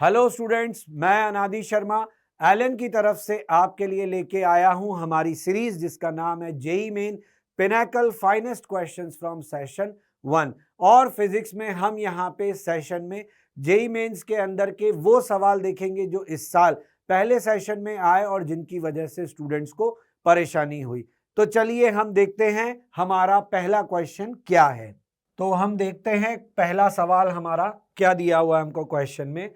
Hello students, मैं अनादि Sharma Elon की तरफ से आपके लिए लेके आया हूं हमारी सीरीज जिसका नाम है JEE main pinnacle finest questions from session 1। और फिजिक्स में हम यहां पे सेशन में जेई मेंस के अंदर के वो सवाल देखेंगे जो इस साल पहले सेशन में आए और जिनकी वजह से स्टूडेंट्स को परेशानी हुई। तो चलिए हम देखते हैं हमारा पहला क्वेश्चन क्या है। तो हम देखते हैं पहला सवाल हमारा क्या दिया हुआ है हमको क्वेश्चन में।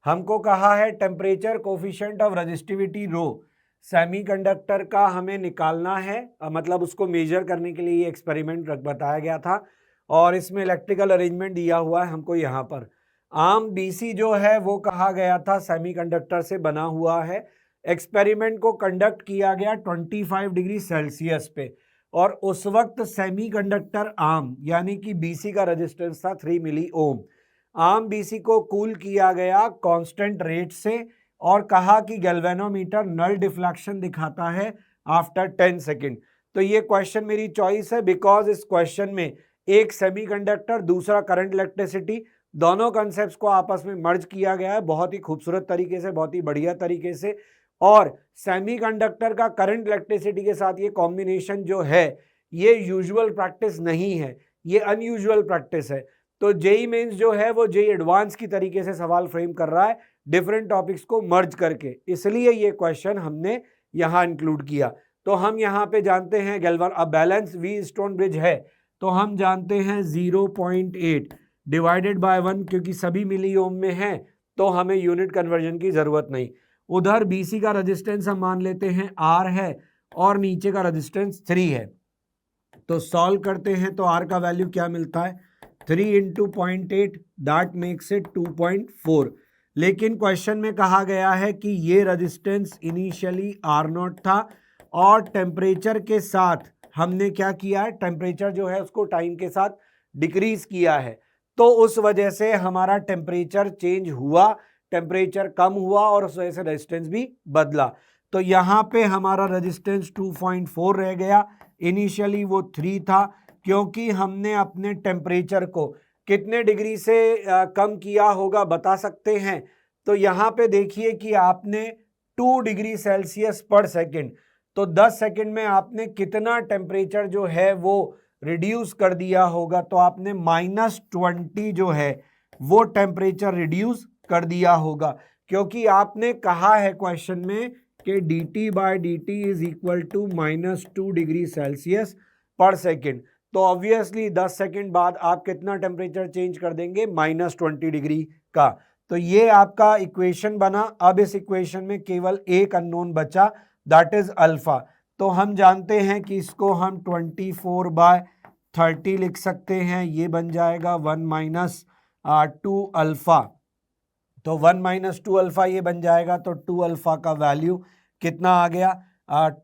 हमको कहा है temperature coefficient of resistivity rho semiconductor का हमें निकालना है, मतलब उसको मेजर करने के लिए ये एक्सपेरिमेंट बताया गया था और इसमें इलेक्ट्रिकल अरेंजमेंट दिया हुआ है हमको यहाँ पर। आर्म बीसी जो है वो कहा गया था सेमीकंडक्टर से बना हुआ है। एक्सपेरिमेंट को कंडक्ट किया गया 25 डिग्री सेल्सियस पे और उस वक्त सेमीकंडक्टर आर्म यानी कि बीसी का रेजिस्टेंस था 3 मिली ओम। आर्म बीसी को कूल किया गया कांस्टेंट रेट से और कहा कि गैल्वेनोमीटर नल डिफ्लेक्शन दिखाता है आफ्टर 10 सेकेंड। तो ये क्वेश्चन मेरी चॉइस है बिकॉज इस क्वेश्चन में एक सेमीकंडक्टर दूसरा करंट इलेक्ट्रिसिटी दोनों कॉन्सेप्ट्स को आपस में मर्ज किया गया है बहुत ही खूबसूरत तरीके से, बहुत ही बढ़िया तरीके से। और सेमीकंडक्टर का करंट इलेक्ट्रिसिटी के साथ ये कॉम्बिनेशन जो है ये यूजुअल प्रैक्टिस नहीं है, ये अनयूजुअल प्रैक्टिस है। तो जेई मेंस जो है वो जेई एडवांस की तरीके से सवाल फ्रेम कर रहा है डिफरेंट टॉपिक्स को मर्ज करके, इसलिए ये क्वेश्चन हमने यहाँ इंक्लूड किया। तो हम यहाँ पे जानते हैं गैल्वन अब बैलेंस वी स्टोन ब्रिज है तो हम जानते हैं 0.8 डिवाइडेड बाय 1 क्योंकि सभी मिली ओम में है तो हमें यूनिट कन्वर्जन की जरूरत नहीं। उधर बीसी का रेजिस्टेंस हम मान लेते हैं R है और नीचे का रेजिस्टेंस 3 है। तो सॉल्व करते हैं तो R का वैल्यू क्या मिलता है 3 इंटू 0.8 दैट मेक्स इट 2.4। लेकिन क्वेश्चन में कहा गया है कि ये रेजिस्टेंस इनिशियली R0 था और टेम्परेचर के साथ हमने क्या किया है, टेम्परेचर जो है उसको टाइम के साथ डिक्रीज किया है तो उस वजह से हमारा टेम्परेचर चेंज हुआ, टेम्परेचर कम हुआ और उस वजह से रेजिस्टेंस भी बदला। तो यहाँ पे हमारा रेजिस्टेंस 2.4 रह गया, इनिशियली वो 3 था क्योंकि हमने अपने टेम्परेचर को कितने डिग्री से कम किया होगा बता सकते हैं। तो यहाँ पे देखिए कि आपने 2 डिग्री सेल्सियस पर सेकेंड, तो 10 सेकेंड में आपने कितना टेम्परेचर जो है वो रिड्यूस कर दिया होगा, तो आपने -20 जो है वो टेम्परेचर रिड्यूस कर दिया होगा क्योंकि आपने कहा है क्वेश्चन में कि dt/dt is equal to -2 degree Celsius per second. तो ऑब्वियसली 10 सेकेंड बाद आप कितना टेम्परेचर चेंज कर देंगे -20 डिग्री का। तो ये आपका इक्वेशन बना। अब इस इक्वेशन में केवल एक अननोन बचा दैट इज अल्फा। तो हम जानते हैं कि इसको हम 24/30 लिख सकते हैं, ये बन जाएगा 1 - 2 अल्फा। तो 1 - 2 अल्फा ये बन जाएगा। तो 2 अल्फा का वैल्यू कितना आ गया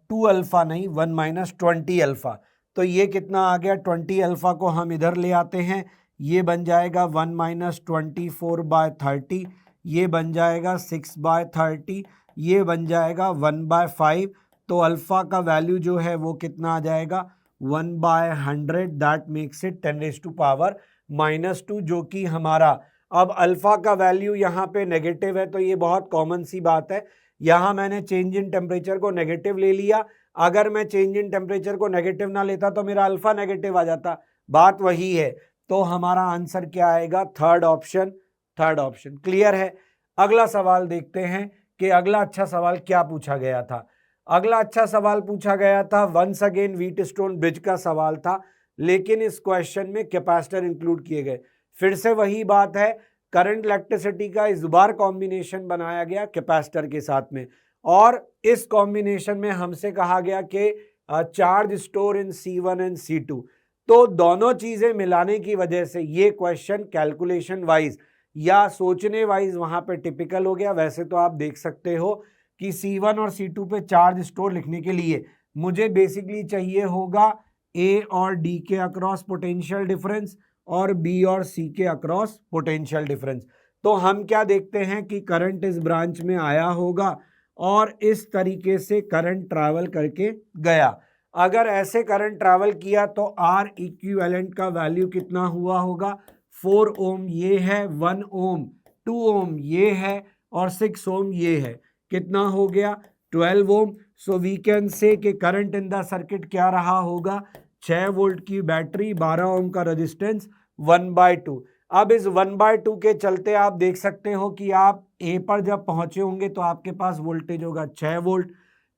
2 अल्फा नहीं 1 - 20 अल्फा। तो ये कितना आ गया 20 अल्फा को हम इधर ले आते हैं, ये बन जाएगा 1 - 24/30, ये बन जाएगा 6/30, ये बन जाएगा 1/5। तो अल्फा का वैल्यू जो है वो कितना आ जाएगा 1/100 दैट मेक्स इट 10⁻⁻², जो कि हमारा अब अल्फा का वैल्यू यहाँ पे नेगेटिव है तो ये बहुत कॉमन सी बात है। यहाँ मैंने चेंज इन टेम्परेचर को नेगेटिव ले लिया, अगर मैं चेंज इन टेम्परेचर को नेगेटिव ना लेता तो मेरा अल्फा नेगेटिव आ जाता, बात वही है। तो हमारा आंसर क्या आएगा third option, third option. Clear है। अगला सवाल देखते हैं कि अगला अच्छा सवाल क्या पूछा गया था। अगला अच्छा सवाल पूछा गया था वंस अगेन व्हीटस्टोन ब्रिज का सवाल था, लेकिन इस क्वेश्चन में कैपेसिटर इंक्लूड किए गए। फिर से वही बात है, करंट इलेक्ट्रिसिटी का इस बार कॉम्बिनेशन बनाया गया कैपेसिटर के साथ में और इस कॉम्बिनेशन में हमसे कहा गया कि charge store in C1 and C2। तो दोनों चीजें मिलाने की वजह से ये क्वेश्चन कैलकुलेशन वाइज या सोचने वाइज वहां पे टिपिकल हो गया। वैसे तो आप देख सकते हो कि C1 और C2 पे चार्ज स्टोर लिखने के लिए मुझे बेसिकली चाहिए होगा A और D के अक्रॉस पोटेंशियल डिफरेंस और B और C के अक्रॉस पोटेंशियल डिफरेंस। तो हम क्या देखते हैं कि करंट इस ब्रांच में आया होगा और इस तरीके से करंट ट्रैवल करके गया। अगर ऐसे करंट ट्रैवल किया तो R इक्विवेलेंट का वैल्यू कितना हुआ होगा 4 ओम, ये है 1 ओम 2 ओम ये है और 6 ओम ये है, कितना हो गया 12 ओम। सो वी कैन से कि करंट इन द सर्किट क्या रहा होगा, 6 वोल्ट की बैटरी, 12 ओम का रेजिस्टेंस, 1/2। अब इस 1/2 के चलते आप देख सकते हो कि आप ए पर जब पहुंचे होंगे तो आपके पास वोल्टेज होगा 6 वोल्ट।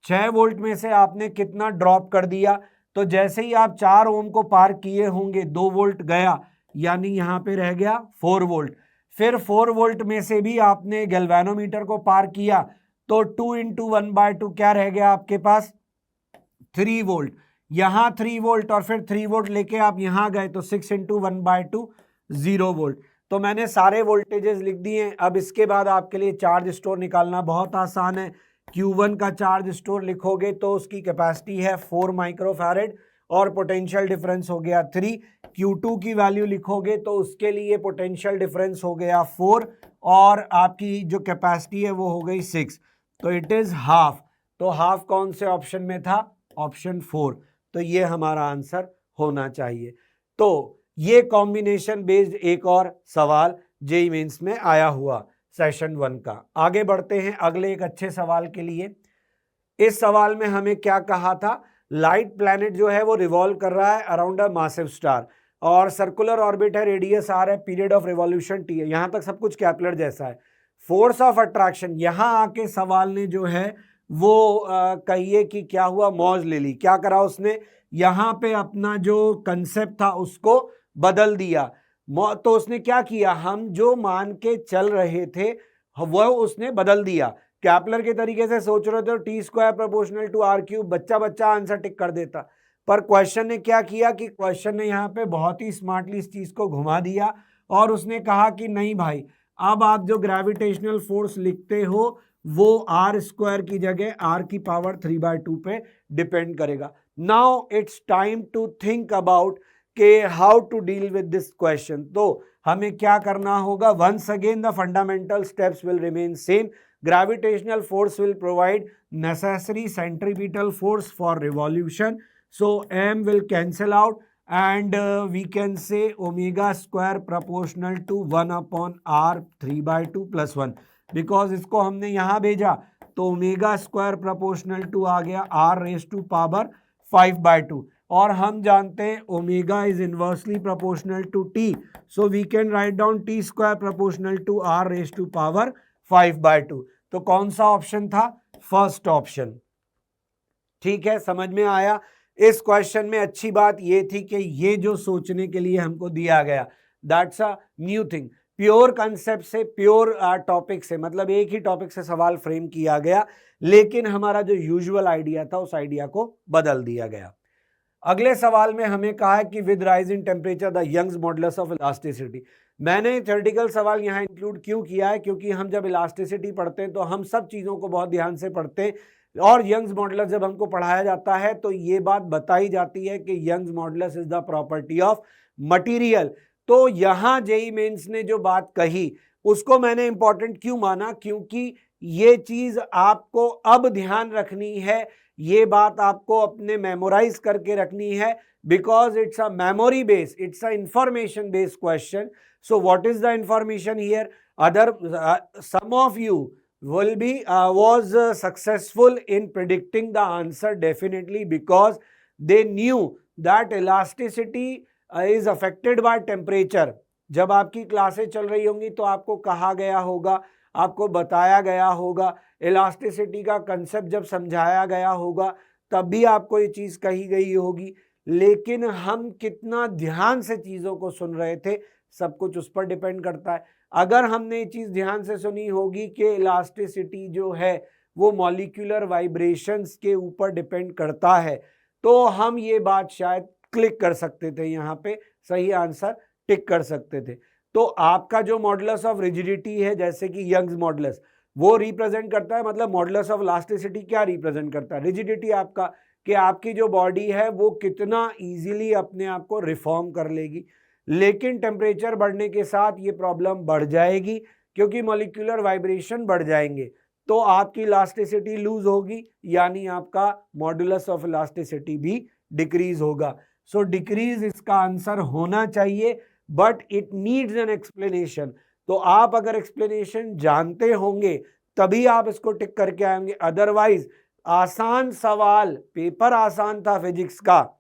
6 वोल्ट में से आपने कितना ड्रॉप कर दिया, तो जैसे ही आप 4 ओम को पार किए होंगे 2 वोल्ट गया, यानी यहां पे रह गया 4 वोल्ट। फिर 4 वोल्ट में से भी आपने गैल्वेनोमीटर को पार किया तो 2 इंटू 1/2 क्या रह गया आपके पास, 3 वोल्ट। यहां 3 वोल्ट और फिर 3 वोल्ट लेके आप यहां गए तो 6 इंटू 1/2 0 वोल्ट। तो मैंने सारे वोल्टेजेस लिख दिए। अब इसके बाद आपके लिए चार्ज स्टोर निकालना बहुत आसान है। Q1 का चार्ज स्टोर लिखोगे तो उसकी कैपेसिटी है 4 माइक्रोफैरेड और पोटेंशियल डिफरेंस हो गया 3। Q2 की वैल्यू लिखोगे तो उसके लिए पोटेंशियल डिफरेंस हो गया 4 और आपकी जो कैपेसिटी है वो हो गई 6, तो इट इज हाफ। तो हाफ कौन से ऑप्शन में था, ऑप्शन 4। तो ये हमारा आंसर होना चाहिए। तो ये कॉम्बिनेशन बेस्ड एक और सवाल जेईई मेंस में आया हुआ सेशन 1 का। आगे बढ़ते हैं अगले एक अच्छे सवाल के लिए। इस सवाल में हमें क्या कहा था, लाइट प्लैनेट जो है वो रिवॉल्व कर रहा है अराउंड अ मासिव स्टार और सर्कुलर ऑर्बिट है, रेडियस आर है, पीरियड ऑफ रिवॉल्यूशन टी है। यहां तक सब कुछ कैपलर जैसा है। फोर्स ऑफ अट्रैक्शन, यहां आके सवाल ने जो है वो कहिए कि क्या हुआ, मौज ले ली। क्या करा उसने, यहां पे अपना जो कंसेप्ट था उसको बदल दिया। तो उसने क्या किया, हम जो मान के चल रहे थे वह उसने बदल दिया। कैपलर के तरीके से सोच रहे थे तो T square proportional to R cube, बच्चा बच्चा आंसर टिक कर देता। पर क्वेश्चन ने क्या किया कि क्वेश्चन ने यहाँ पे बहुत ही स्मार्टली इस चीज को घुमा दिया और उसने कहा कि नहीं भाई, अब आप जो ग्रेविटेशनल फोर्स लिखते हो वो आर स्क्वायर की जगह आर की पावर 3/2 पे डिपेंड करेगा। Now it's time to think about के how to deal with this question. तो हमें क्या करना होगा, once again the fundamental steps will remain same. Gravitational force will provide necessary centripetal force for revolution. So m will cancel out and we can say omega square proportional to 1 upon r 3/2 plus 1, because इसको हमने यहाँ भेजा तो omega square proportional to आ गया r raise to power 5/2 और हम जानते हैं omega is inversely proportional to t, so we can write down t square proportional to r raise to power 5/2। तो कौन सा ऑप्शन था, फर्स्ट ऑप्शन। ठीक है, समझ में आया। इस क्वेश्चन में अच्छी बात ये थी कि ये जो सोचने के लिए हमको दिया गया, that's a new thing. Pure concept से, प्योर टॉपिक से, मतलब एक ही टॉपिक से सवाल फ्रेम किया गया, लेकिन हमारा जो यूजुअल आइडिया था उस आइडिया को बदल दिया गया। अगले सवाल में हमें कहा है कि with rise in temperature the Young's modulus of elasticity. मैंने थ्योरेटिकल सवाल यहाँ इंक्लूड क्यों किया है, क्योंकि हम जब इलास्टिसिटी पढ़ते हैं तो हम सब चीज़ों को बहुत ध्यान से पढ़ते हैं और यंग्स मॉडुलस जब हमको पढ़ाया जाता है तो ये बात बताई जाती है कि Young's modulus is the property of material. तो यहाँ जेईई मेंस ने जो बात कही उसको मैंने इंपॉर्टेंट क्यों माना, क्योंकि ये चीज आपको अब ध्यान रखनी है, ये बात आपको अपने मेमोराइज करके रखनी है, because it's a memory based, it's a information based question. So what is the information here? Some of you will be was successful in predicting the answer definitely, because they knew that elasticity is affected by temperature. जब आपकी क्लासें चल रही होंगी तो आपको कहा गया होगा, आपको बताया गया होगा, इलास्टिसिटी का कंसेप्ट जब समझाया गया होगा तब भी आपको ये चीज कही गई होगी, लेकिन हम कितना ध्यान से चीजों को सुन रहे थे सब कुछ उस पर डिपेंड करता है। अगर हमने ये चीज ध्यान से सुनी होगी कि इलास्टिसिटी जो है वो मॉलिक्यूलर वाइब्रेशंस के ऊपर डिपेंड करता है, तो हम ये बात शायद क्लिक कर सकते थे, यहाँ पे सही आंसर टिक कर सकते थे। तो आपका जो मॉडुलस ऑफ रिजिडिटी है, जैसे कि यंग्स मॉडुलस, वो रिप्रेजेंट करता है, मतलब मॉडुलस ऑफ इलास्टिसिटी क्या रिप्रेजेंट करता है, रिजिडिटी आपका, कि आपकी जो बॉडी है वो कितना इजीली अपने आप को रिफॉर्म कर लेगी। लेकिन टेम्परेचर बढ़ने के साथ ये प्रॉब्लम बढ़ जाएगी, क्योंकि मॉलिक्यूलर वाइब्रेशन बढ़ जाएंगे तो आपकी इलास्टिसिटी लूज होगी, यानी आपका मॉडुलस ऑफ इलास्टिसिटी भी डिक्रीज होगा। सो डिक्रीज इसका आंसर होना चाहिए, but it needs an explanation. तो आप अगर एक्सप्लेनेशन जानते होंगे तभी आप इसको टिक करके आएंगे, अदरवाइज आसान सवाल, पेपर आसान था फिजिक्स का,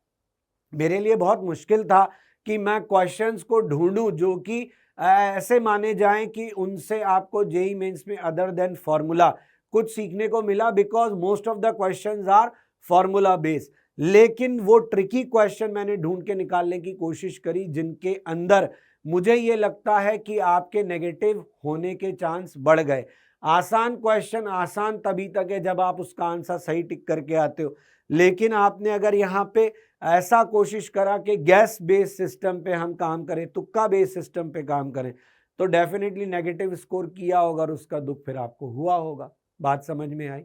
मेरे लिए बहुत मुश्किल था कि मैं क्वेश्चंस को ढूंढूं जो कि ऐसे माने जाएं कि उनसे आपको जेईई मेंस में अदर देन फॉर्मूला कुछ सीखने को मिला, because most of the questions are formula based. लेकिन वो ट्रिकी क्वेश्चन मैंने ढूंढ के निकालने की कोशिश करी जिनके अंदर मुझे ये लगता है कि आपके नेगेटिव होने के चांस बढ़ गए। आसान क्वेश्चन आसान तभी तक है जब आप उसका आंसर सही टिक करके आते हो, लेकिन आपने अगर यहाँ पे ऐसा कोशिश करा कि गैस बेस्ड सिस्टम पे हम काम करें, तुक्का बेस्ड सिस्टम पे काम करें, तो डेफिनेटली नेगेटिव स्कोर किया होगा और उसका दुख फिर आपको हुआ होगा। बात समझ में आई?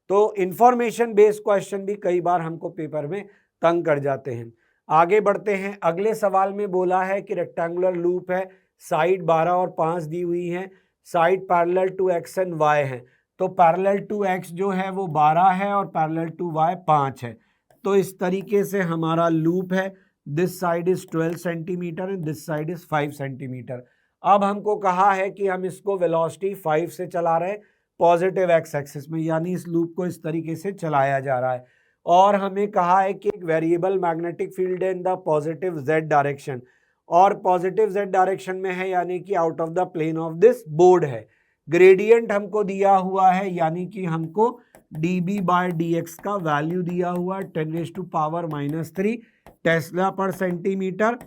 तो इंफॉर्मेशन बेस्ड क्वेश्चन भी कई बार हमको पेपर में तंग कर जाते हैं। आगे बढ़ते हैं। अगले सवाल में बोला है कि रेक्टेंगुलर लूप है, साइड 12 और 5 दी हुई है, side parallel to X and Y है। तो पैरेलल टू एक्स जो है वो 12 है और पैरेलल टू वाई 5 है। तो इस तरीके से हमारा लूप है, this side is 12 centimetre and this side is 5 centimetre. अब हमको कहा है कि हम इसको वेलोसिटी 5 से चला रहे हैं पॉजिटिव एक्स एक्सिस में, यानी इस लूप को इस तरीके से चलाया जा रहा है, और हमें कहा है कि एक वेरिएबल मैग्नेटिक फील्ड है in the positive Z direction, और पॉजिटिव जेड डायरेक्शन में है, यानी कि out of the plane of this board है। ग्रेडियंट हमको दिया हुआ है, यानी कि हमको dB बाय dx का वैल्यू दिया हुआ 10⁻³ टेस्ला पर सेंटीमीटर,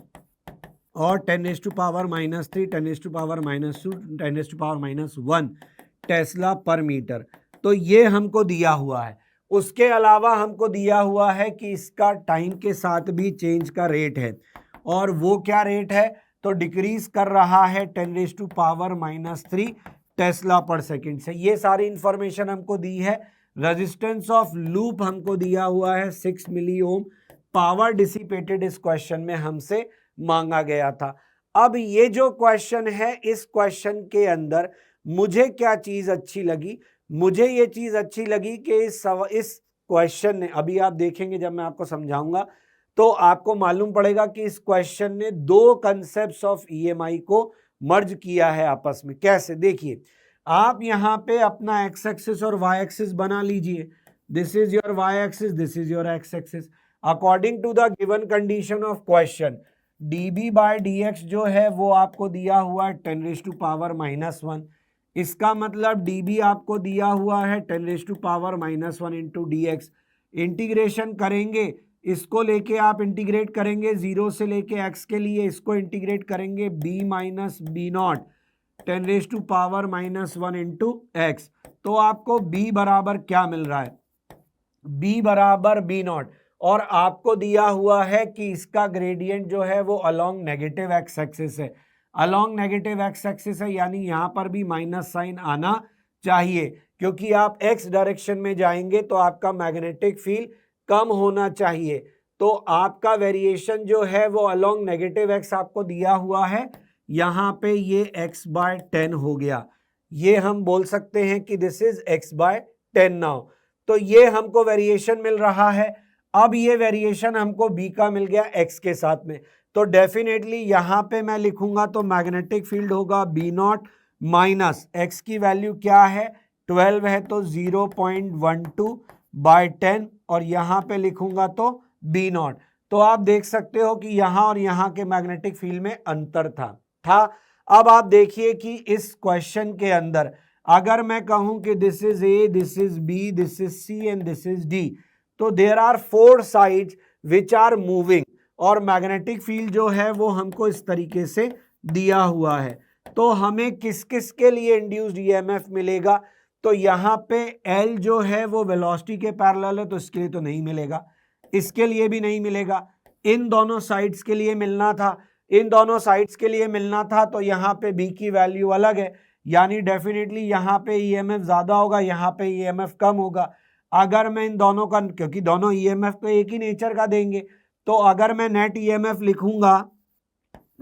और 10⁻³ 10⁻², 10⁻⁻1 टेस्ला पर मीटर। तो ये हमको दिया हुआ है। उसके अलावा हमको दिया हुआ है कि इसका टाइम के साथ भी चेंज का रेट है, और वो क्या रेट है? तो डिक्रीज कर रहा है 10⁻³ टेस्ला पर सेकेंड से। ये सारी इंफॉर्मेशन हमको दी है। रेजिस्टेंस ऑफ लूप हमको दिया हुआ है 6 मिली ओम। पावर डिसिपेटेड इस क्वेश्चन में हमसे मांगा गया था। अब ये जो क्वेश्चन है, इस क्वेश्चन के अंदर मुझे क्या चीज अच्छी लगी? मुझे ये चीज अच्छी लगी कि इस क्वेश्चन ने, अभी आप देखेंगे जब मैं आपको समझाऊंगा तो आपको मालूम पड़ेगा कि इस क्वेश्चन ने दो कंसेप्ट्स ऑफ ईएमआई को मर्ज किया है आपस में। कैसे? देखिए, आप यहाँ पे अपना एक्स एक्सिस और वाई एक्सिस बना लीजिए। This is your Y axis, this is your X axis. According to the given condition of question, dB by dx जो है वो आपको दिया हुआ है 10⁻⁻1। इसका मतलब dB आपको दिया हुआ है 10⁻⁻1 इंटू dx। इंटीग्रेशन करेंगे, इसको लेके आप इंटीग्रेट करेंगे 0 से लेके x के लिए, इसको इंटीग्रेट करेंगे b minus B naught 10⁻⁻1 into X. तो आपको b बराबर क्या मिल रहा है? b बराबर बी नॉट, और आपको दिया हुआ है कि इसका ग्रेडियंट जो है वो अलोंग नेगेटिव एक्स एक्सिस है। अलोंग नेगेटिव एक्स एक्सिस है, यानी यहां पर भी माइनस साइन आना चाहिए, क्योंकि आप एक्स डायरेक्शन में जाएंगे तो आपका मैग्नेटिक फील्ड कम होना चाहिए। तो आपका वेरिएशन जो है वो अलोंग नेगेटिव एक्स आपको दिया हुआ है, यहां पे ये x बाय 10 हो गया। ये हम बोल सकते हैं कि this is x by 10 now. तो ये हमको वेरिएशन मिल रहा है। अब ये वेरिएशन हमको b का मिल गया x के साथ में, तो डेफिनेटली यहां पे मैं लिखूंगा तो मैग्नेटिक फील्ड होगा b नॉट माइनस x की वैल्यू क्या है? 12 है, तो 0.12 बाय 10, और यहां पे लिखूंगा तो b नॉट। तो आप देख सकते हो कि यहां और यहां के मैग्नेटिक फील्ड में अंतर था। अब आप देखिए कि इस क्वेश्चन के अंदर अगर मैं कहूं कि this is A, this is B, this is C and this is D, तो there are 4 sides which are moving, और मैग्नेटिक फील्ड जो है वो हमको इस तरीके से दिया हुआ है। तो हमें किस किस के लिए इंड्यूस्ड ईएमएफ मिलेगा? तो यहाँ पे L जो है वो वेलोसिटी के पैरेलल है, तो इसके लिए तो नहीं मिलेगा, इसके लिए भी नहीं मिलेगा, इन दोनों साइड्स के लिए मिलना था, इन दोनों साइड्स के लिए मिलना था, तो यहाँ पे B की वैल्यू अलग है, यानी डेफिनेटली यहाँ पे ईएमएफ ज्यादा होगा, यहाँ पे ईएमएफ कम होगा। अगर मैं इन दोनों का, क्योंकि दोनों ईएमएफ तो एक ही नेचर का देंगे, तो अगर मैं नेट ईएमएफ लिखूंगा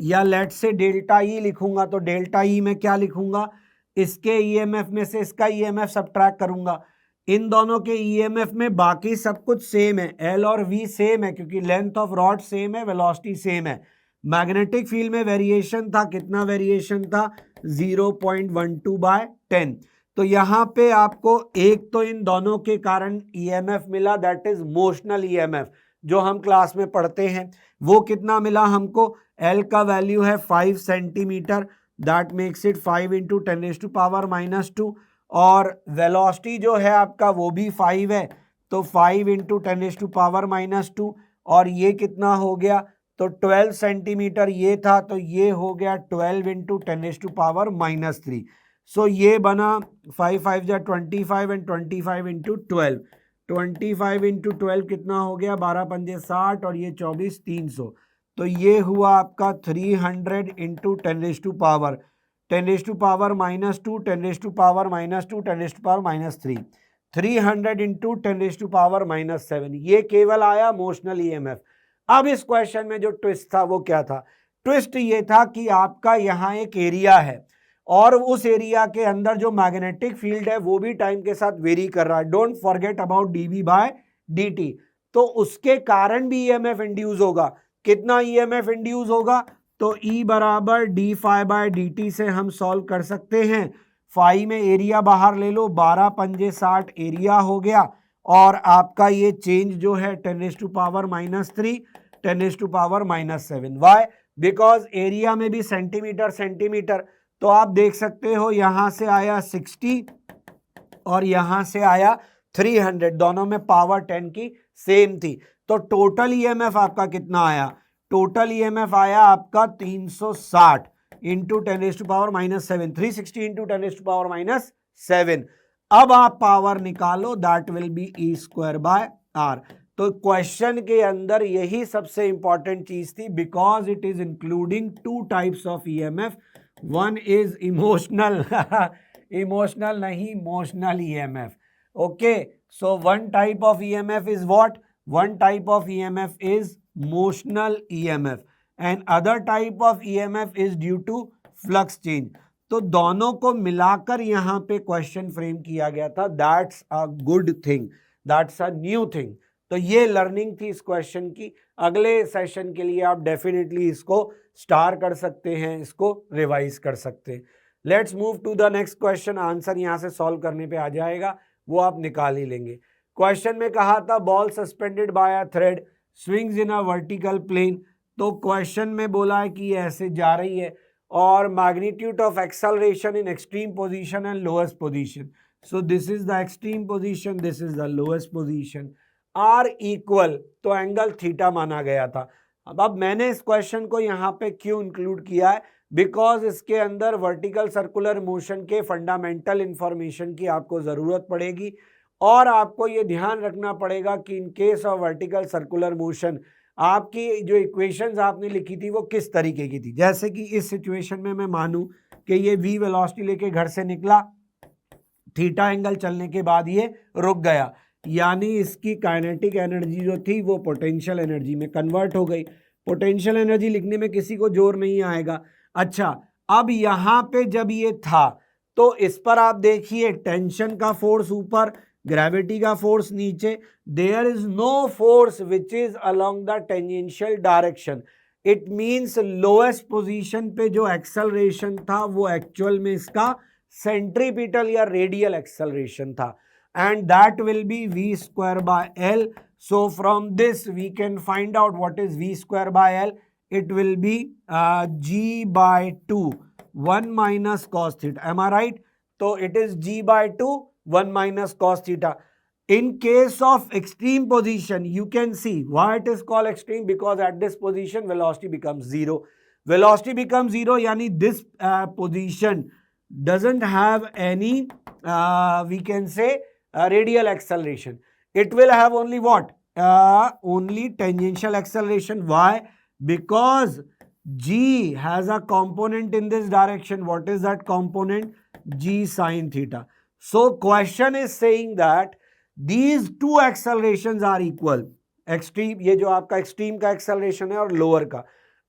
या लेट से डेल्टा ई लिखूंगा, तो डेल्टा ई में क्या लिखूंगा? इसके ईएमएफ में से इसका ईएमएफ सबट्रैक्ट करूंगा। इन दोनों के ईएमएफ में बाकी सब कुछ सेम है, एल और वी सेम है, क्योंकि लेंथ ऑफ रॉड सेम है, वेलोसिटी सेम है, मैग्नेटिक फील्ड में वेरिएशन था, कितना वेरिएशन था, 0.12/10। तो यहां पे आपको एक तो इन दोनों के कारण ईएमएफ मिला, दैट इज मोशनल ईएमएफ, जो हम क्लास में पढ़ते हैं। वो कितना मिला हमको, एल का वैल्यू है 5 centimetre, that makes it 5 into 10⁻⁻²। और वेलोसिटी जो है आपका वो भी 5 है, तो 5 इंटू 10⁻⁻²। और ये कितना हो गया, तो 12 सेंटीमीटर ये था, तो ये हो गया 12 इंटू 10⁻⁻3। सो ये बना 5 5 जा 25 एंड 25 इंटू 12, 25 इंटू 12 कितना हो गया, 12 पंजे 60 और ये 24 300। तो ये हुआ आपका 300 इंटू 10⁻⁻2, 10⁻⁻2, 10⁻⁻2, 10⁻⁻3, 300 इंटू 10⁻⁻7। ये केवल आया मोशनल ईएमएफ। अब इस क्वेश्चन में जो ट्विस्ट था वो क्या था, ट्विस्ट ये था कि आपका यहां एक एरिया है और उस एरिया के अंदर जो मैग्नेटिक फील्ड है वो भी टाइम के साथ वेरी कर रहा है। Don't forget about dV/dt। तो उसके कारण भी ईएमएफ इंड्यूस होगा। कितना ईएमएफ इंड्यूस होगा, तो E बराबर dφ/dt से हम सॉल्व कर सकते हैं। फाई में एरिया बाहर ले लो, 12 पंजे 60 एरिया हो गया, और आपका ये चेंज जो है 10⁻⁻3, 10⁻⁻7। वाई, बिकॉज एरिया में भी सेंटीमीटर सेंटीमीटर। तो आप देख सकते हो यहां से आया 60 और यहां से आया 300, दोनों में पावर 10 की सेम थी। तो टोटल ईएमएफ आपका कितना आया, टोटल ईएमएफ आया आपका 360 इंटू 10⁻⁻7, 360 इंटू 10⁻⁻7। अब आप पावर निकालो, दैट विल बी E²/R। तो क्वेश्चन के अंदर यही सबसे इंपॉर्टेंट चीज थी, because it is including two types of EMF. One is emotional emotional नहीं, motional EMF. Okay, so one type of EMF is what, one type of EMF is motional EMF and other type of EMF is due to flux change. तो दोनों को मिलाकर यहां पे question frame किया गया था। That's a good thing, that's a new thing. तो ये लर्निंग थी इस क्वेश्चन की। अगले सेशन के लिए आप डेफिनेटली इसको स्टार कर सकते हैं, इसको रिवाइज कर सकते हैं। Let's move to the next question. Answer यहां से सॉल्व करने पे आ जाएगा, वो आप निकाल ही लेंगे। क्वेश्चन में कहा था ball suspended by a thread swings in a vertical plane. तो क्वेश्चन में बोला है कि ये ऐसे जा रही है और magnitude of acceleration in extreme position and lowest position. So this is the extreme position, this is the lowest position. Are equal, तो एंगल थीटा माना गया था। अब मैंने इस क्वेश्चन को यहाँ पे क्यों इंक्लूड किया है, बिकॉज इसके अंदर वर्टिकल सर्कुलर मोशन के फंडामेंटल इंफॉर्मेशन की आपको जरूरत पड़ेगी और आपको ये ध्यान रखना पड़ेगा कि in case of vertical circular motion आपकी जो इक्वेशंस आपने लिखी थी वो किस तरीके की थी। जैसे कि इस सिचुएशन में मैं मानूं कि ये v वेलोसिटी लेके घर से निकला, थीटा एंगल चलने के बाद ये रुक गया, यानी इसकी काइनेटिक एनर्जी जो थी वो पोटेंशियल एनर्जी में कन्वर्ट हो गई। पोटेंशियल एनर्जी लिखने में किसी को जोर नहीं आएगा। अच्छा, अब यहां पे जब ये था तो इस पर आप देखिए टेंशन का फोर्स ऊपर, ग्रेविटी का फोर्स नीचे। There is no force which is along the tangential direction. It means lowest position पे जो एक्सेलरेशन था वो एक्चुअल में इसका सेंट्रीपिटल या रेडियल एक्सेलरेशन था, and that will be v²/L. So from this we can find out what is v²/L. It will be g/2, 1 minus cos theta. Am I right? So it is g/2, 1 minus cos theta. In case of extreme position, you can see why it is called extreme, because at this position velocity becomes zero. Velocity becomes zero, yani this position doesn't have any we can say radial acceleration. It will have only what? Only tangential acceleration. Why? Because g has a component in this direction. What is that component? G sin theta. So question is saying that these two accelerations are equal. Extreme, ये जो आपका extreme का acceleration है और lower का,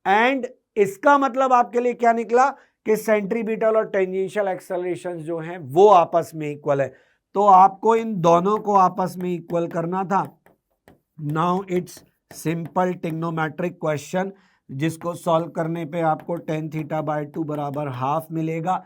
and इसका मतलब आपके लिए क्या निकला कि सेंट्रीपिटल और टेंजेंशियल एक्सेलरेशन जो हैं वो आपस में इक्वल है। तो आपको इन दोनों को आपस में इक्वल करना था। Now it's simple trigonometric question जिसको सॉल्व करने पे आपको tan θ/2 बराबर हाफ मिलेगा।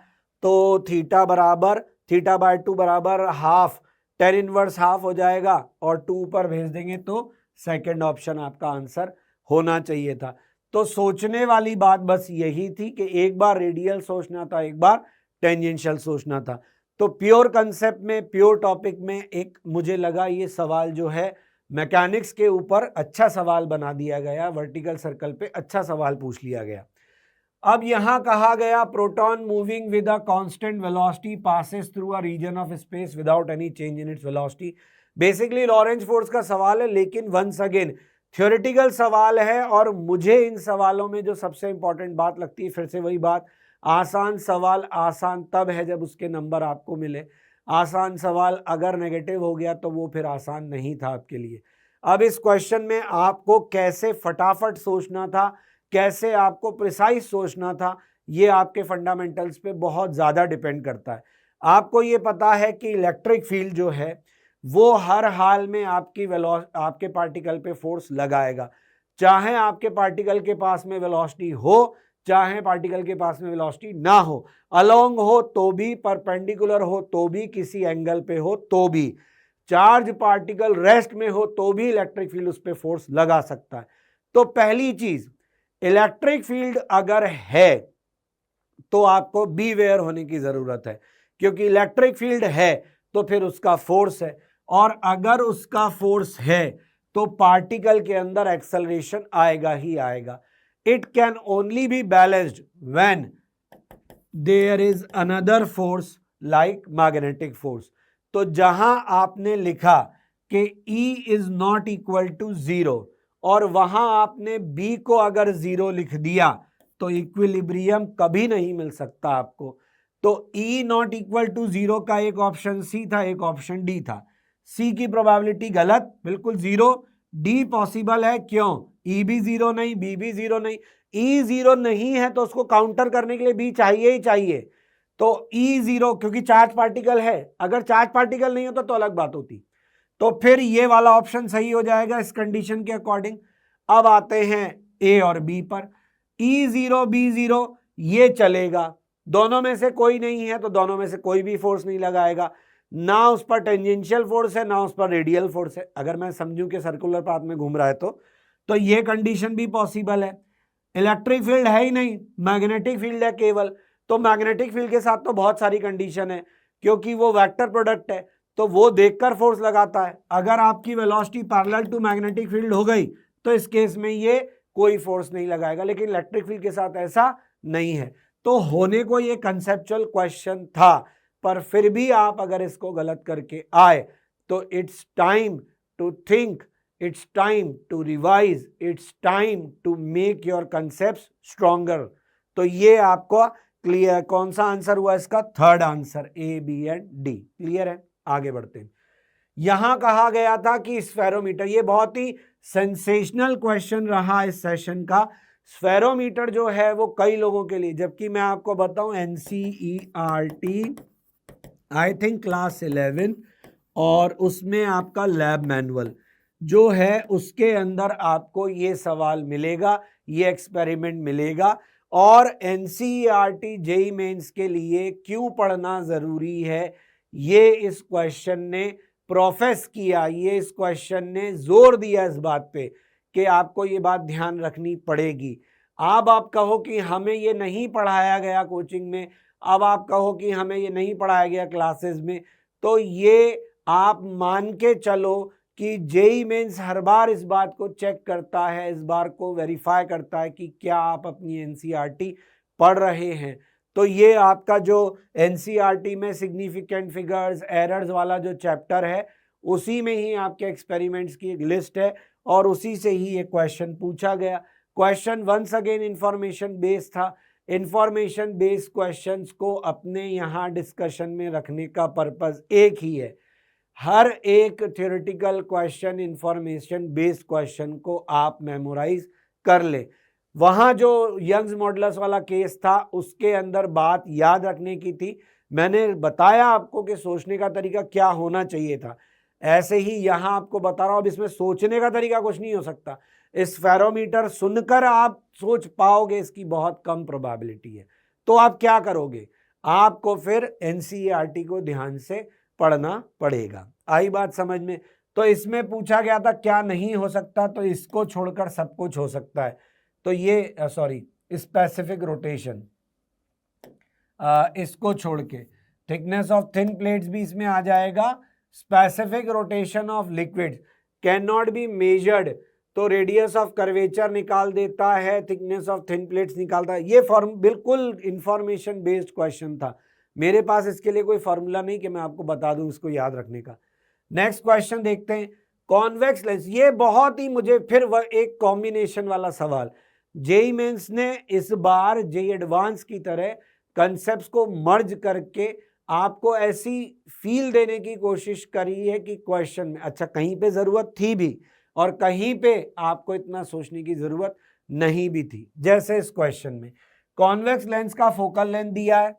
तो θ/2 बराबर हाफ, tan इनवर्स हाफ हो जाएगा और 2 पर भेज देंगे तो सेकंड ऑप्शन आपका आंसर होना चाहिए था। तो सोचने वाली बात बस यही थी कि एक बार रेडियल सोचना था, एक बार टेंजेंशियल सोचना था। तो प्योर कंसेप्ट में, प्योर टॉपिक में एक मुझे लगा ये सवाल जो है मैकेनिक्स के ऊपर अच्छा सवाल बना दिया गया, वर्टिकल सर्कल पे अच्छा सवाल पूछ लिया गया। अब यहां कहा गया proton moving with a constant velocity passes through a region of space without any change in its velocity. Basically Lorentz force का सवाल है, लेकिन वंस अगेन थ्योरेटिकल सवाल है और मुझे इन सवालों में जो सबसे इंपॉर्टेंट बात लगती है, फिर से वही बात, आसान सवाल आसान तब है जब उसके नंबर आपको मिले। आसान सवाल अगर नेगेटिव हो गया तो वो फिर आसान नहीं था आपके लिए। अब इस क्वेश्चन में आपको कैसे फटाफट सोचना था, कैसे आपको प्रिसाइज सोचना था, ये आपके फंडामेंटल्स पे बहुत ज़्यादा डिपेंड करता है। आपको ये पता है कि इलेक्ट्रिक फील्ड जो है वो हर हाल में आपके पार्टिकल पे फोर्स लगाएगा, चाहे आपके पार्टिकल के पास में वेलोसिटी हो, चाहे पार्टिकल के पास में वेलोसिटी ना हो, अलोंग हो तो भी, परपेंडिकुलर हो तो भी, किसी एंगल पे हो तो भी, चार्ज पार्टिकल रेस्ट में हो तो भी इलेक्ट्रिक फील्ड उस पर फोर्स लगा सकता है। तो पहली चीज, इलेक्ट्रिक फील्ड अगर है तो आपको बी वेयर होने की जरूरत है, क्योंकि इलेक्ट्रिक फील्ड है तो फिर उसका फोर्स है, और अगर उसका फोर्स है तो पार्टिकल के अंदर एक्सेलरेशन आएगा ही आएगा। It can only be balanced when there is another force like magnetic force. तो जहां आपने लिखा कि E is not equal to 0 और वहां आपने B को अगर 0 लिख दिया तो इक्विलिब्रियम कभी नहीं मिल सकता आपको। तो E नॉट इक्वल टू 0 का एक ऑप्शन C था, एक ऑप्शन D था। C की प्रोबेबिलिटी गलत, बिल्कुल 0। D पॉसिबल है, क्यों? E भी 0 नहीं, B भी 0 नहीं। E 0 नहीं है तो उसको काउंटर करने के लिए B चाहिए ही चाहिए। तो E 0 क्योंकि चार्ज पार्टिकल है, अगर चार्ज पार्टिकल नहीं होता तो अलग बात होती। तो फिर ये वाला ऑप्शन सही हो जाएगा इस कंडीशन के अकॉर्डिंग। अब आते हैं A और B पर। E0 B0 ये चलेगा, दोनों में से कोई नहीं है तो दोनों में से कोई भी फोर्स नहीं लगाएगा, ना उस पर टेंजेंशियल फोर्स है ना उस पर रेडियल फोर्स है। अगर मैं समझूं कि सर्कुलर पाथ में घूम रहा है तो ये कंडीशन भी पॉसिबल है। इलेक्ट्रिक फील्ड है ही नहीं, मैग्नेटिक फील्ड है केवल। तो मैग्नेटिक फील्ड के साथ तो बहुत सारी कंडीशन है, क्योंकि वो वेक्टर प्रोडक्ट है तो वो देखकर फोर्स लगाता है। अगर आपकी velocity parallel to magnetic field हो गई तो इस केस में ये कोई फोर्स नहीं लगाएगा, लेकिन इलेक्ट्रिक फील्ड के साथ ऐसा नहीं है। तो होने को ये कंसेप्चुअल क्वेश्चन था, पर फिर भी आप अगर इसको गलत करके आए तो it's time to think, it's time to revise, it's time to make your concepts stronger। तो ये आपको क्लियर, कौन सा आंसर हुआ इसका? Third answer, A B and D. Clear है? आगे बढ़ते हैं। यहां कहा गया था कि स्फेरोमीटर, ये बहुत ही सेंसेशनल क्वेश्चन रहा इस सेशन का। स्फेरोमीटर जो है वो कई लोगों के लिए, जबकि मैं आपको बताऊं NCERT आई थिंक क्लास 11 और उसमें आपका लैब मैनुअल जो है उसके अंदर आपको ये सवाल मिलेगा, ये एक्सपेरिमेंट मिलेगा। और NCERT जेईई मेंस के लिए क्यों पढ़ना जरूरी है, ये इस क्वेश्चन ने प्रोफेस किया, ये इस क्वेश्चन ने जोर दिया इस बात पे कि आपको ये बात ध्यान रखनी पड़ेगी। अब आप कहो कि हमें ये नहीं पढ़ाया गया कोचिंग में, अब आप कहो कि हमें ये नहीं पढ़ाया गया क्लासेस में, तो ये आप मान के चलो कि जेईई मेंस हर बार इस बात को चेक करता है, इस बार को वेरीफाई करता है कि क्या आप अपनी NCERT पढ़ रहे हैं। तो ये आपका जो NCERT में सिग्निफिकेंट फिगर्स, एरर्स वाला जो चैप्टर है, उसी में ही आपके एक्सपेरिमेंट्स की एक लिस्ट है और उसी से ही ये क्वेश्चन पूछा गया। Question once again information based था। इंफॉर्मेशन बेस्ड क्वेश्चंस को अपने यहाँ डिस्कशन में रखने का पर्पस एक ही है, हर एक theoretical question information based question को आप मेमोराइज कर ले। वहां जो यंग्स मॉडुलस वाला केस था उसके अंदर बात याद रखने की थी, मैंने बताया आपको कि सोचने का तरीका क्या होना चाहिए था, ऐसे ही यहां आपको बता रहा हूं। अब इसमें सोचने का तरीका कुछ नहीं हो सकता, स्फेरोमीटर सुनकर आप सोच पाओगे इसकी बहुत कम प्रोबेबिलिटी है। तो आप क्या करोगे, आपको फिर एनसीईआरटी को ध्यान से पढ़ना पड़ेगा। आई बात समझ में? तो इसमें पूछा गया था क्या नहीं हो सकता, तो इसको छोड़कर सब कुछ हो सकता है। तो ये स्पेसिफिक रोटेशन, इसको छोड़ के थिकनेस ऑफ थिन प्लेट्स भी इसमें आ जाएगा। Specific rotation of liquid can not be measured, तो रेडियस ऑफ कर्वेचर निकाल देता है, थिकनेस ऑफ थिन प्लेट्स निकालता है। ये फॉर्म बिल्कुल इंफॉर्मेशन बेस्ड क्वेश्चन था, मेरे पास इसके लिए कोई फॉर्मूला नहीं कि मैं आपको बता दूं इसको याद रखने का। नेक्स्ट क्वेश्चन देखते हैं, कॉन्वेक्स लेंस। ये बहुत ही मुझे फिर वह एक कॉम्बिनेशन वाला सवाल, जेईई मेंस ने इस बार जेईई एडवांस की तरह कंसेप्ट्स को मर्ज करके आपको ऐसी फील देने की कोशिश करी है कि क्वेश्चन में अच्छा कहीं पे जरूरत थी भी और कहीं पे आपको इतना सोचने की जरूरत नहीं भी थी। जैसे इस क्वेश्चन में कॉन्वेक्स लेंस का फोकल लेंथ दिया है,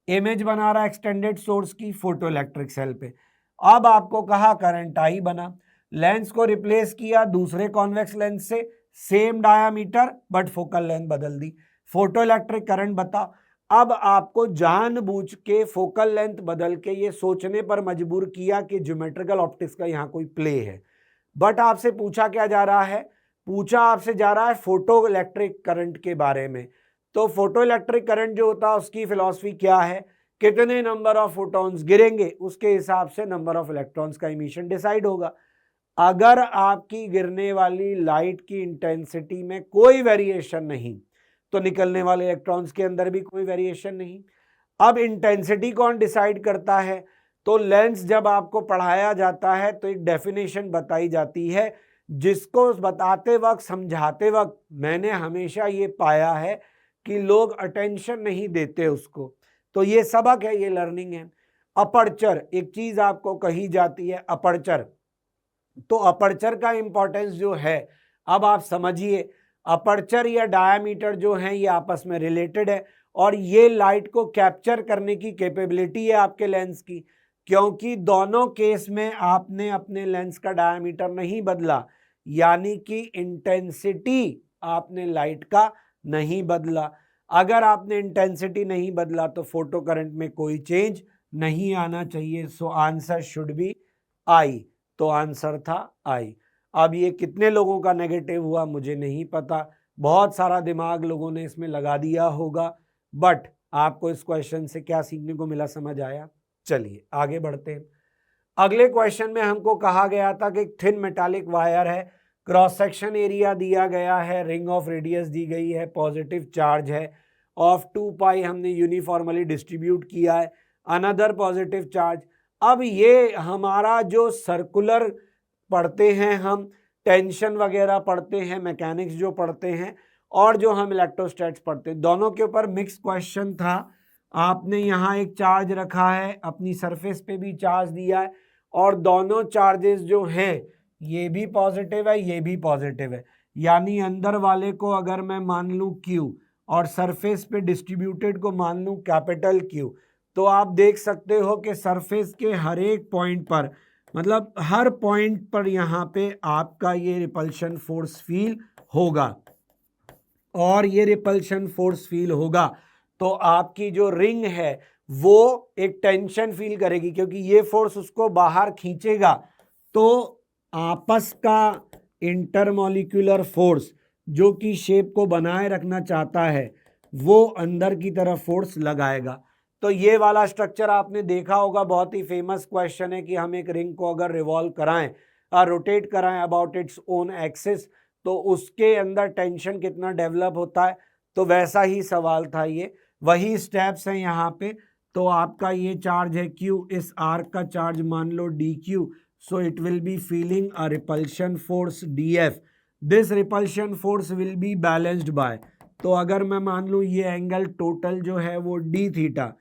इमेज बना रहा है एक्सटेंडेड सोर्स की फोटो इलेक्ट्रिक सेल पे। अब आपको कहा करंट आई बना, लेंस को रिप्लेस किया दूसरे कॉन्वेक्स लेंस से, same diameter but focal length बदल दी, फोटो इलेक्ट्रिक करंट बता। अब आपको जानबूझ के फोकल लेंथ बदल के ये सोचने पर मजबूर किया कि ज्योमेट्रिकल ऑप्टिक्स का यहाँ कोई प्ले है। बट आपसे पूछा क्या जा रहा है, पूछा आपसे जा रहा है फोटो इलेक्ट्रिक करंट के बारे में। तो फोटो इलेक्ट्रिक करंट जो होता है उसकी फिलॉसफी क्या है, कितने नंबर ऑफ फोटॉन्स गिरेंगे उसके हिसाब से नंबर ऑफ इलेक्ट्रॉन्स का इमिशन डिसाइड होगा। अगर आपकी गिरने वाली लाइट की इंटेंसिटी में कोई वेरिएशन नहीं तो निकलने वाले इलेक्ट्रॉन्स के अंदर भी कोई वेरिएशन नहीं। अब इंटेंसिटी कौन डिसाइड करता है, तो लेंस जब आपको पढ़ाया जाता है तो एक डेफिनेशन बताई जाती है जिसको बताते वक्त समझाते वक्त मैंने हमेशा ये पाया है कि लोग अटेंशन नहीं देते उसको। तो ये सबक है, ये लर्निंग है। अपर्चर एक चीज आपको कही जाती है, अपर्चर। तो अपर्चर का इंपॉर्टेंस जो है अब आप समझिए, अपर्चर या डायामीटर जो है ये आपस में रिलेटेड है और ये लाइट को कैप्चर करने की कैपेबिलिटी है आपके लेंस की, क्योंकि दोनों केस में आपने अपने लेंस का डायामीटर नहीं बदला, यानी कि इंटेंसिटी आपने लाइट का नहीं बदला। अगर आपने इंटेंसिटी नहीं बदला तो फोटो करंट में कोई चेंज नहीं आना चाहिए। So answer should be I, तो आंसर था आई। अब ये कितने लोगों का नेगेटिव हुआ मुझे नहीं पता, बहुत सारा दिमाग लोगों ने इसमें लगा दिया होगा, बट आपको इस क्वेश्चन से क्या सीखने को मिला, समझ आया? चलिए आगे बढ़ते हैं। अगले क्वेश्चन में हमको कहा गया था कि थिन मेटालिक वायर है, क्रॉस सेक्शन एरिया दिया गया है, रिंग ऑफ रेडियस दी गई है, पॉजिटिव चार्ज है ऑफ 2 पाई हमने यूनिफॉर्मली डिस्ट्रीब्यूट किया है, अनदर पॉजिटिव चार्ज। अब ये हमारा जो सर्कुलर पढ़ते हैं हम, टेंशन वगैरह पढ़ते हैं, मैकेनिक्स जो पढ़ते हैं और जो हम इलेक्ट्रोस्टैट्स पढ़ते हैं, दोनों के ऊपर मिक्स क्वेश्चन था। आपने यहाँ एक चार्ज रखा है, अपनी सरफेस पे भी चार्ज दिया है और दोनों चार्जेस जो हैं ये भी पॉजिटिव है ये भी पॉजिटिव है, यानी अंदर वाले को अगर मैं मान लूँ Q और सरफेस पे डिस्ट्रीब्यूटेड को मान लूँ कैपिटल Q, तो आप देख सकते हो कि सरफेस के हर एक पॉइंट पर, मतलब हर पॉइंट पर यहाँ पे आपका ये रिपल्शन फोर्स फील होगा और ये रिपल्शन फोर्स फील होगा तो आपकी जो रिंग है वो एक टेंशन फील करेगी क्योंकि ये फोर्स उसको बाहर खींचेगा। तो आपस का इंटरमॉलिक्यूलर फोर्स जो कि शेप को बनाए रखना चाहता है वो अंदर की तरफ फोर्स लगाएगा। तो ये वाला स्ट्रक्चर आपने देखा होगा, बहुत ही फेमस क्वेश्चन है कि हम एक रिंग को अगर रिवॉल्व कराएं और रोटेट कराएं अबाउट इट्स ओन एक्सिस तो उसके अंदर टेंशन कितना डेवलप होता है। तो वैसा ही सवाल था ये, वही स्टेप्स हैं यहाँ पे। तो आपका ये चार्ज है Q, इस आर्क का चार्ज मान लो DQ, so it will be feeling a repulsion force DF। This repulsion force will be balanced bye, तो अगर मैं मान लूँ ये एंगल टोटल जो है वो D थीटा,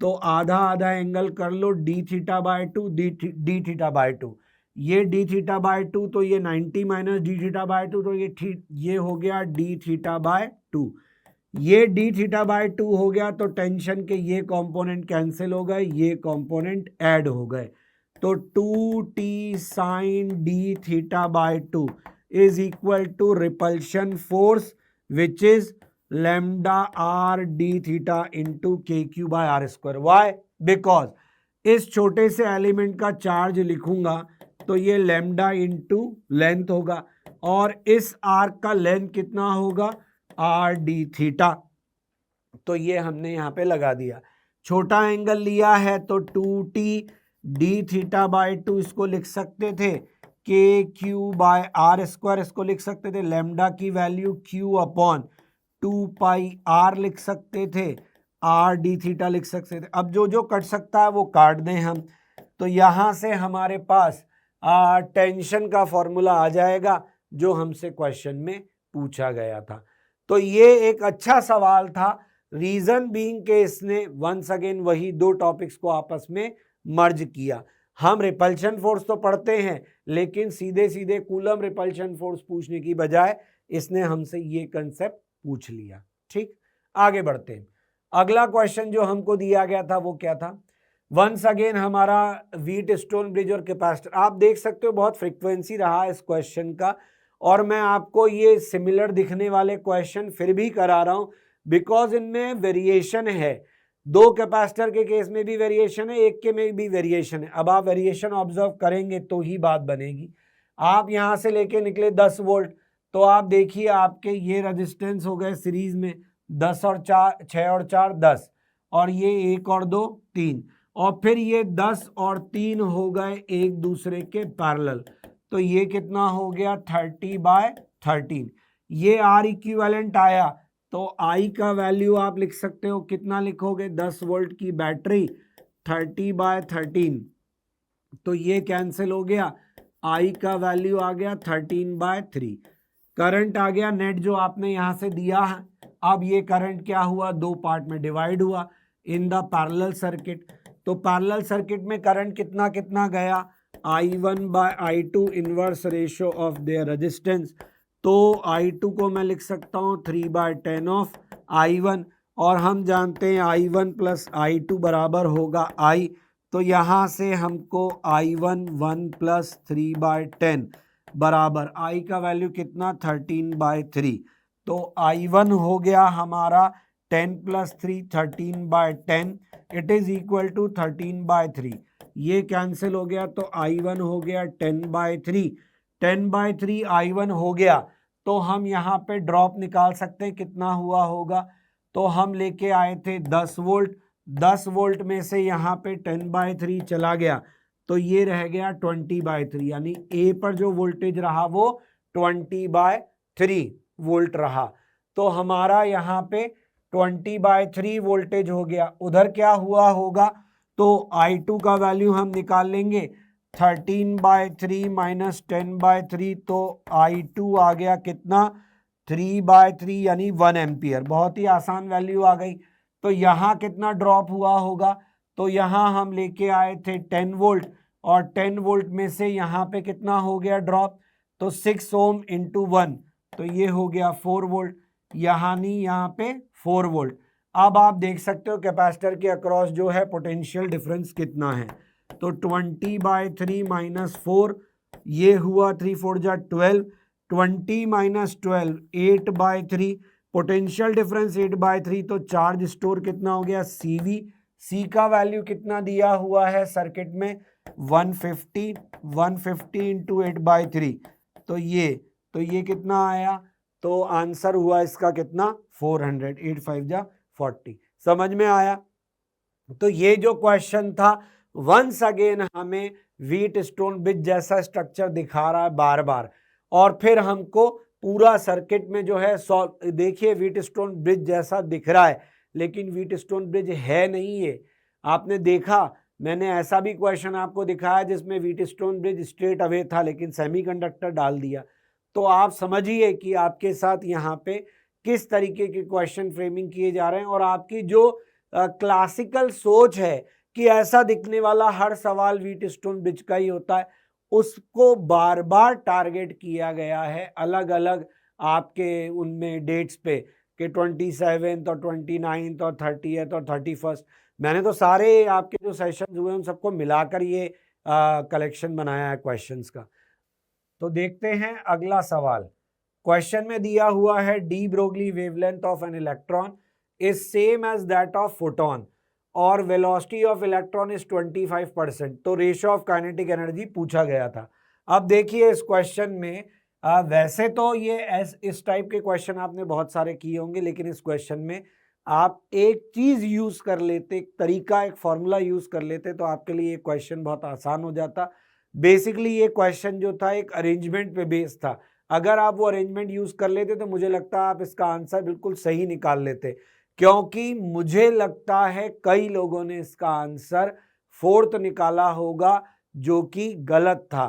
तो आधा आधा एंगल कर लो D theta by 2 D theta by 2, ये D थीटा बाय 2 तो ये 90 माइनस D थीटा बाय 2 तो ये हो गया D थीटा बाय 2, ये D थीटा बाय 2 हो गया तो टेंशन के ये कंपोनेंट कैंसिल हो गए, ये कंपोनेंट ऐड हो गए, तो 2T sine D theta by 2 is equal to repulsion force which is lambda R D theta into K Q by R square. Why? Because इस छोटे से एलिमेंट का चार्ज लिखूंगा तो ये लैम्डा इंटू लेंथ होगा और इस आर्क का लेंथ कितना होगा? Are D theta. तो ये हमने यहाँ पे लगा दिया। छोटा एंगल लिया है तो 2t डी थीटा बाई 2 इसको लिख सकते थे, के क्यू बाय आर स्क्वायर इसको लिख सकते थे, लैम्डा की value Q upon 2 pi R लिख सकते थे, आर डी थीटा लिख सकते थे। अब जो जो कट सकता है वो काट दें हम। तो यहाँ से हमारे पास टेंशन का फॉर्मूला आ जाएगा जो हमसे क्वेश्चन में पूछा गया था। तो ये एक अच्छा सवाल था, रीजन बीइंग के इसने वंस अगेन वही दो टॉपिक्स को आपस में मर्ज किया। हम रिपल्शन फोर्स तो पढ़ते हैं लेकिन सीधे सीधे कूलम रिपल्शन फोर्स पूछने की बजाय इसने हमसे ये कंसेप्ट पूछ लिया। ठीक, आगे बढ़ते हैं। अगला क्वेश्चन जो हमको दिया गया था वो क्या था? वंस अगेन हमारा व्हीटस्टोन ब्रिज और कैपेसिटर। आप देख सकते हो बहुत फ्रीक्वेंसी रहा इस क्वेश्चन का, और मैं आपको ये सिमिलर दिखने वाले क्वेश्चन फिर भी करा रहा हूं बिकॉज इनमें वेरिएशन है। दो कैपेसिटर के केस में भी वेरिएशन है, एक के में भी वेरिएशन है। अब आप वेरिएशन ऑब्जर्व करेंगे तो ही बात बनेगी। आप यहां से लेके निकले 10 वोल्ट, तो आप देखिए आपके ये रेजिस्टेंस हो गए सीरीज में 10 और 4 6 और 4 10, और ये 1 और 2 3, और फिर ये 10 और 3 हो गए एक दूसरे के पैरेलल। तो ये कितना हो गया? 30/13। ये आर इक्विवेलेंट आया तो आई का वैल्यू आप लिख सकते हो, कितना लिखोगे? 10 वोल्ट की बैटरी 30/13, तो ये कैंसिल हो गया, आई का वैल्यू आ गया 13/3। करंट आ गया नेट जो आपने यहां से दिया है। अब ये करंट क्या हुआ? दो पार्ट में डिवाइड हुआ इन द पैरेलल सर्किट। तो पैरेलल सर्किट में करंट कितना कितना गया? I1/I2 inverse ratio of their resistance. तो I2 को मैं लिख सकता हूँ 3/10 ऑफ I1, और हम जानते हैं I1 प्लस I2 बराबर होगा I। तो यहाँ से हमको I1 1 प्लस 3/10 बराबर I का वैल्यू कितना? 13/3। तो I1 हो गया हमारा 10 plus 3 13/10, it is equal to 13/3। ये कैंसिल हो गया तो I1 हो गया 10/3। 10/3 I1 हो गया तो हम यहाँ पे ड्रॉप निकाल सकते हैं, कितना हुआ होगा? तो हम लेके आए थे 10 वोल्ट, 10 वोल्ट में से यहाँ पे 10/3 चला गया तो ये रह गया 20/3, यानी ए पर जो वोल्टेज रहा वो 20/3 वोल्ट रहा। तो हमारा यहाँ पे 20/3 वोल्टेज हो गया। उधर क्या हुआ होगा? तो I2 का वैल्यू हम निकाल लेंगे, 13/3 माइनस 10/3, तो I2 आ गया कितना? 3/3 यानी 1 एम्पियर। बहुत ही आसान वैल्यू आ गई। तो यहाँ कितना ड्रॉप हुआ होगा? तो यहाँ हम लेके आए थे 10 वोल्ट, और 10 वोल्ट में से यहाँ पे कितना हो गया ड्रॉप? तो 6 ओम इंटू 1, तो ये हो गया 4 वोल्ट, यानी यहाँ पे 4 वोल्ट। अब आप देख सकते हो कैपेसिटर के अक्रॉस जो है पोटेंशियल डिफरेंस कितना है। तो 20/3 माइनस 4, ये हुआ 3 4 जा 12, 20 माइनस 12 8/3, पोटेंशियल डिफरेंस 8/3, तो चार्ज स्टोर कितना हो गया? CV। सी का वैल्यू कितना दिया हुआ है सर्किट में? 150 इंटू 8/3, तो ये कितना आया? तो आंसर हुआ इसका कितना? 400, 8 5 जा 40। समझ में आया? तो ये जो क्वेश्चन था वंस अगेन हमें व्हीटस्टोन ब्रिज जैसा स्ट्रक्चर दिखा रहा है बार बार, और फिर हमको पूरा सर्किट में जो है देखिए व्हीटस्टोन ब्रिज जैसा दिख रहा है लेकिन व्हीटस्टोन ब्रिज है नहीं। ये आपने देखा, मैंने ऐसा भी क्वेश्चन आपको दिखाया जिसमें व्हीटस्टोन ब्रिज स्ट्रेट अवे था लेकिन सेमीकंडक्टर डाल दिया। तो आप समझिए कि आपके साथ यहाँ पे किस तरीके के क्वेश्चन फ्रेमिंग किए जा रहे हैं, और आपकी जो क्लासिकल सोच है कि ऐसा दिखने वाला हर सवाल व्हीटस्टोन ब्रिज का ही होता है, उसको बार बार टारगेट किया गया है अलग अलग आपके उनमें डेट्स पे कि 27 और 29 और 30 और 31। मैंने तो सारे आपके जो सेशंस हुए उन सबको मिलाकर ये कलेक्शन बनाया है क्वेश्चंस का। तो देखते हैं अगला सवाल। क्वेश्चन में दिया हुआ है de Broglie wavelength of an electron is same as that of photon और वेलोसिटी ऑफ इलेक्ट्रॉन इज 25%। तो रेशियो ऑफ काइनेटिक एनर्जी पूछा गया था। अब देखिए इस क्वेश्चन में वैसे तो ये इस टाइप के क्वेश्चन आपने बहुत सारे किए होंगे, लेकिन इस क्वेश्चन में आप एक चीज यूज कर लेते, एक तरीका, एक फॉर्मूला यूज कर लेते तो आपके लिए ये क्वेश्चन बहुत आसान हो जाता। बेसिकली ये क्वेश्चन जो था एक अरेंजमेंट पे बेस्ड था। अगर आप वो अरेंजमेंट यूज कर लेते तो मुझे लगता है आप इसका आंसर बिल्कुल सही निकाल लेते, क्योंकि मुझे लगता है कई लोगों ने इसका आंसर फोर्थ निकाला होगा जो कि गलत था।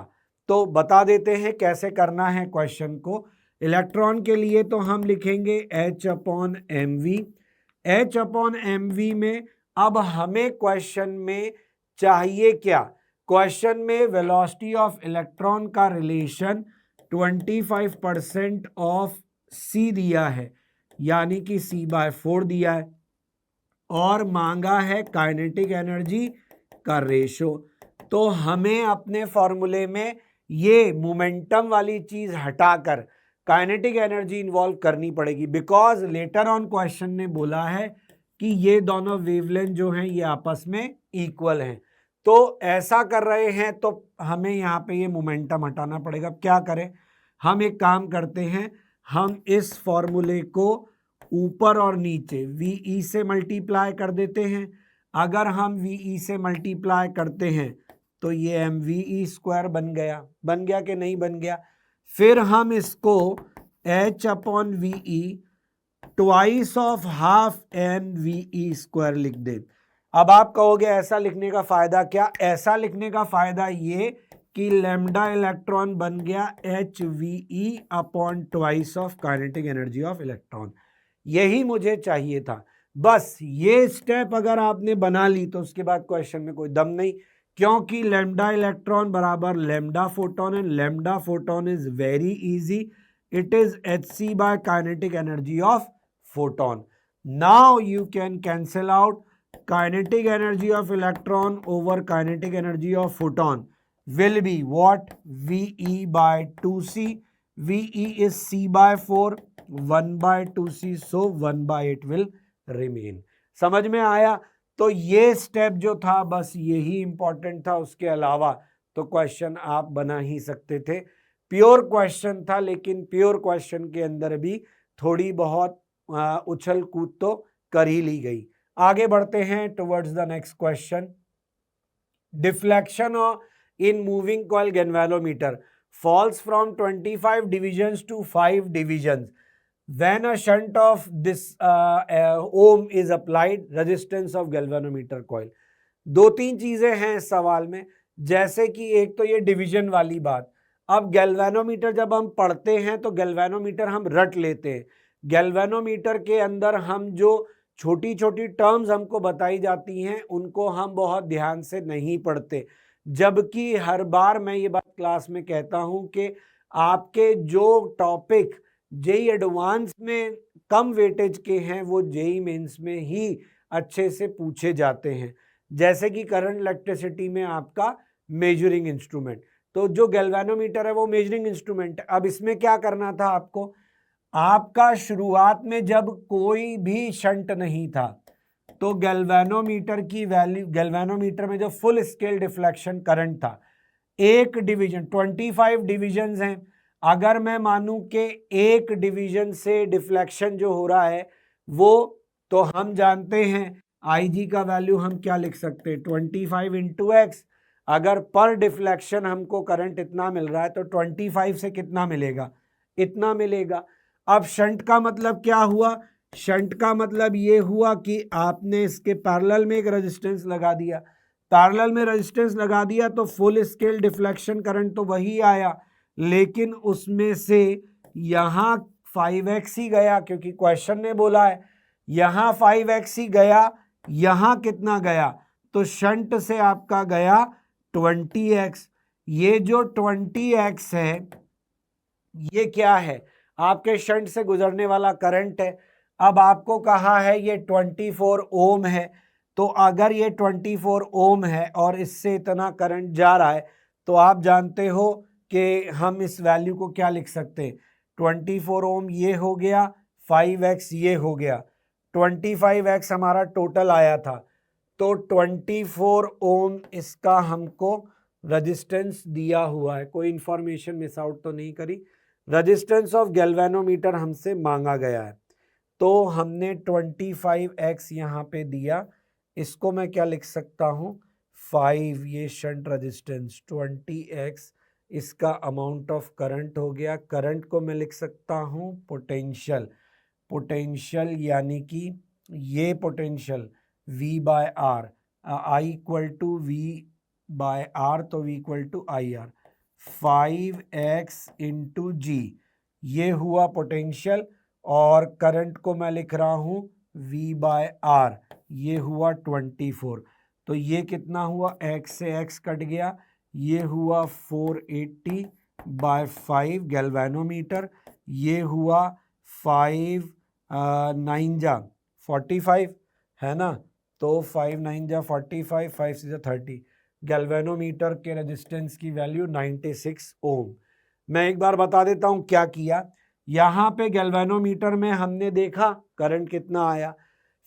तो बता देते हैं कैसे करना है क्वेश्चन को। इलेक्ट्रॉन के लिए तो हम लिखेंगे H/mv। H/mv में अब हमें क्वेश्चन में चाहिए क्या? क्वेश्चन में वेलोसिटी ऑफ इलेक्ट्रॉन का रिलेशन 25% ऑफ c दिया है, यानी कि c/4 दिया है, और मांगा है काइनेटिक एनर्जी का रेशो। तो हमें अपने फॉर्मूले में ये मोमेंटम वाली चीज हटाकर काइनेटिक एनर्जी इन्वॉल्व करनी पड़ेगी, बिकॉज लेटर ऑन क्वेश्चन ने बोला है कि ये दोनों वेवलेंथ जो हैं ये आपस में इक्वल हैं। तो ऐसा कर रहे हैं तो हमें यहाँ पे ये मोमेंटम हटाना पड़ेगा। क्या करें? हम एक काम करते हैं, हम इस फॉर्मूले को ऊपर और नीचे VE से मल्टीप्लाई कर देते हैं। अगर हम VE से मल्टीप्लाई करते हैं तो ये mve² बन गया कि नहीं बन गया? फिर हम इसको H/VE twice of half mve² लिख दें। अब आप कहोगे ऐसा लिखने का फायदा क्या? ऐसा लिखने का फायदा ये कि लैम्डा इलेक्ट्रॉन बन गया HVE upon twice of kinetic energy of electron. यही मुझे चाहिए था। बस ये स्टेप अगर आपने बना ली तो उसके बाद क्वेश्चन में कोई दम नहीं, क्योंकि लैम्डा इलेक्ट्रॉन बराबर lambda photon and lambda photon is very easy, it is hc by kinetic energy of photon. Now you can cancel out kinetic energy of electron over kinetic energy of photon will be what? VE by 2c. VE is c/4, 1/2c, so 1/8 will remain. समझ में आया? तो ये step जो था बस यही important था, उसके अलावा तो क्वेश्चन आप बना ही सकते थे। प्योर क्वेश्चन था, लेकिन प्योर क्वेश्चन के अंदर भी थोड़ी बहुत उछल कूद तो कर ही ली गई। आगे बढ़ते हैं towards the next question. Deflection in moving coil galvanometer falls from 25 divisions to 5 divisions when a shunt of this ohm is applied resistance of galvanometer coil। दो तीन चीजें हैं इस सवाल में, जैसे कि एक तो ये डिवीजन वाली बात। अब गैल्वेनोमीटर जब हम पढ़ते हैं तो गैल्वेनोमीटर हम रट लेते हैं। गैल्वेनोमीटर के अंदर हम जो छोटी छोटी टर्म्स हमको बताई जाती हैं उनको हम बहुत ध्यान से नहीं पढ़ते, जबकि हर बार मैं ये बात क्लास में कहता हूं कि आपके जो टॉपिक जेई एडवांस में कम वेटेज के हैं वो जेई मेंस में ही अच्छे से पूछे जाते हैं, जैसे कि करंट इलेक्ट्रिसिटी में आपका मेजरिंग इंस्ट्रूमेंट। तो जो गैल्वेनोमीटर है वो मेजरिंग इंस्ट्रूमेंट है। अब इसमें क्या करना था आपको? आपका शुरुआत में जब कोई भी शंट नहीं था तो गैल्वेनोमीटर की वैल्यू, गैल्वेनोमीटर में जो फुल स्केल डिफ्लेक्शन करंट था, एक डिवीजन, 25 डिवीजन हैं। अगर मैं मानूं कि एक डिवीजन से डिफ्लेक्शन जो हो रहा है वो, तो हम जानते हैं IG का वैल्यू हम क्या लिख सकते हैं? 25 इंटू एक्स। अगर पर डिफ्लेक्शन हमको करंट इतना मिल रहा है तो 25 से कितना मिलेगा? इतना मिलेगा। अब शंट का मतलब क्या हुआ? शंट का मतलब ये हुआ कि आपने इसके पैरेलल में एक रेजिस्टेंस लगा दिया। पैरेलल में रेजिस्टेंस लगा दिया तो फुल स्केल डिफ्लेक्शन करंट तो वही आया, लेकिन उसमें से यहाँ 5x ही गया, क्योंकि क्वेश्चन ने बोला है यहाँ 5x ही गया। यहाँ कितना गया? तो शंट से आपका गया 20x। ये जो 20x है ये क्या है? आपके शंट से गुजरने वाला करंट है। अब आपको कहा है ये 24 ओम है, तो अगर ये 24 ओम है और इससे इतना करंट जा रहा है तो आप जानते हो कि हम इस वैल्यू को क्या लिख सकते हैं, 24 ओम ये हो गया, 5x ये हो गया, 25x हमारा टोटल आया था, तो 24 ओम इसका हमको रेजिस्टेंस दिया हुआ है। कोई इंफॉर्मेशन मिस आउट तो नहीं करी। रेजिस्टेंस ऑफ गैल्वेनोमीटर हमसे मांगा गया है, तो हमने 25x यहाँ पे दिया, इसको मैं क्या लिख सकता हूँ 5, ये शंट रेजिस्टेंस, 20x इसका अमाउंट ऑफ करंट हो गया। करंट को मैं लिख सकता हूँ पोटेंशियल, पोटेंशियल यानी कि ये potential V by R, I equal to V by R, तो V equal to I R, 5x into G, ये हुआ पोटेंशियल। और करंट को मैं लिख रहा हूँ V बाय आर, ये हुआ 24, तो ये कितना हुआ, x से x कट गया, ये हुआ 480 बाय 5 गैल्वेनोमीटर, ये हुआ 5 9 जा 45 है ना, तो 5 9 जा 45, 5 6 जा 30, गैल्वेनोमीटर के रेजिस्टेंस की वैल्यू 96 ओम। मैं एक बार बता देता हूँ क्या किया। यहाँ पे गैल्वेनोमीटर में हमने देखा करंट कितना आया,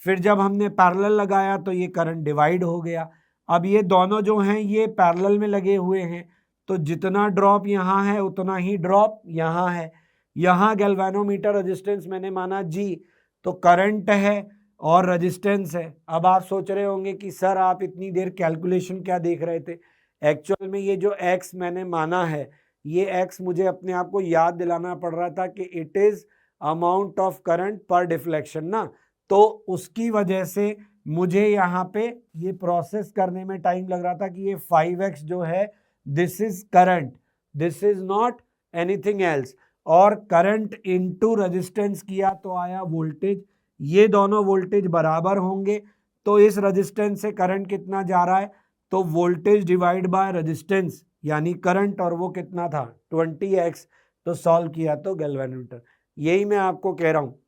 फिर जब हमने पैरेलल लगाया तो ये करंट डिवाइड हो गया। अब ये दोनों जो हैं ये पैरेलल में लगे हुए हैं, तो जितना ड्रॉप यहाँ है उतना ही ड्रॉप यहाँ है। यहाँ गैल्वेनोमीटर रेजिस्टेंस मैंने माना जी, तो करंट है और रेजिस्टेंस है। अब आप सोच रहे होंगे कि सर आप इतनी देर कैलकुलेशन क्या देख रहे थे। एक्चुअल में ये जो x मैंने माना है, ये x मुझे अपने आप को याद दिलाना पड़ रहा था कि it is amount of current पर डिफ्लेक्शन ना, तो उसकी वजह से मुझे यहाँ पे ये प्रोसेस करने में टाइम लग रहा था कि ये 5x जो है this is current, this is not anything else, और करंट इनटू रेजिस्टेंस किया तो आया वोल्टेज। ये दोनों वोल्टेज बराबर होंगे, तो इस रेजिस्टेंस से करंट कितना जा रहा है, तो वोल्टेज डिवाइड बाय रेजिस्टेंस यानी करंट, और वो कितना था 20x, तो सॉल्व किया तो गैल्वेनोमीटर। यही मैं आपको कह रहा हूँ,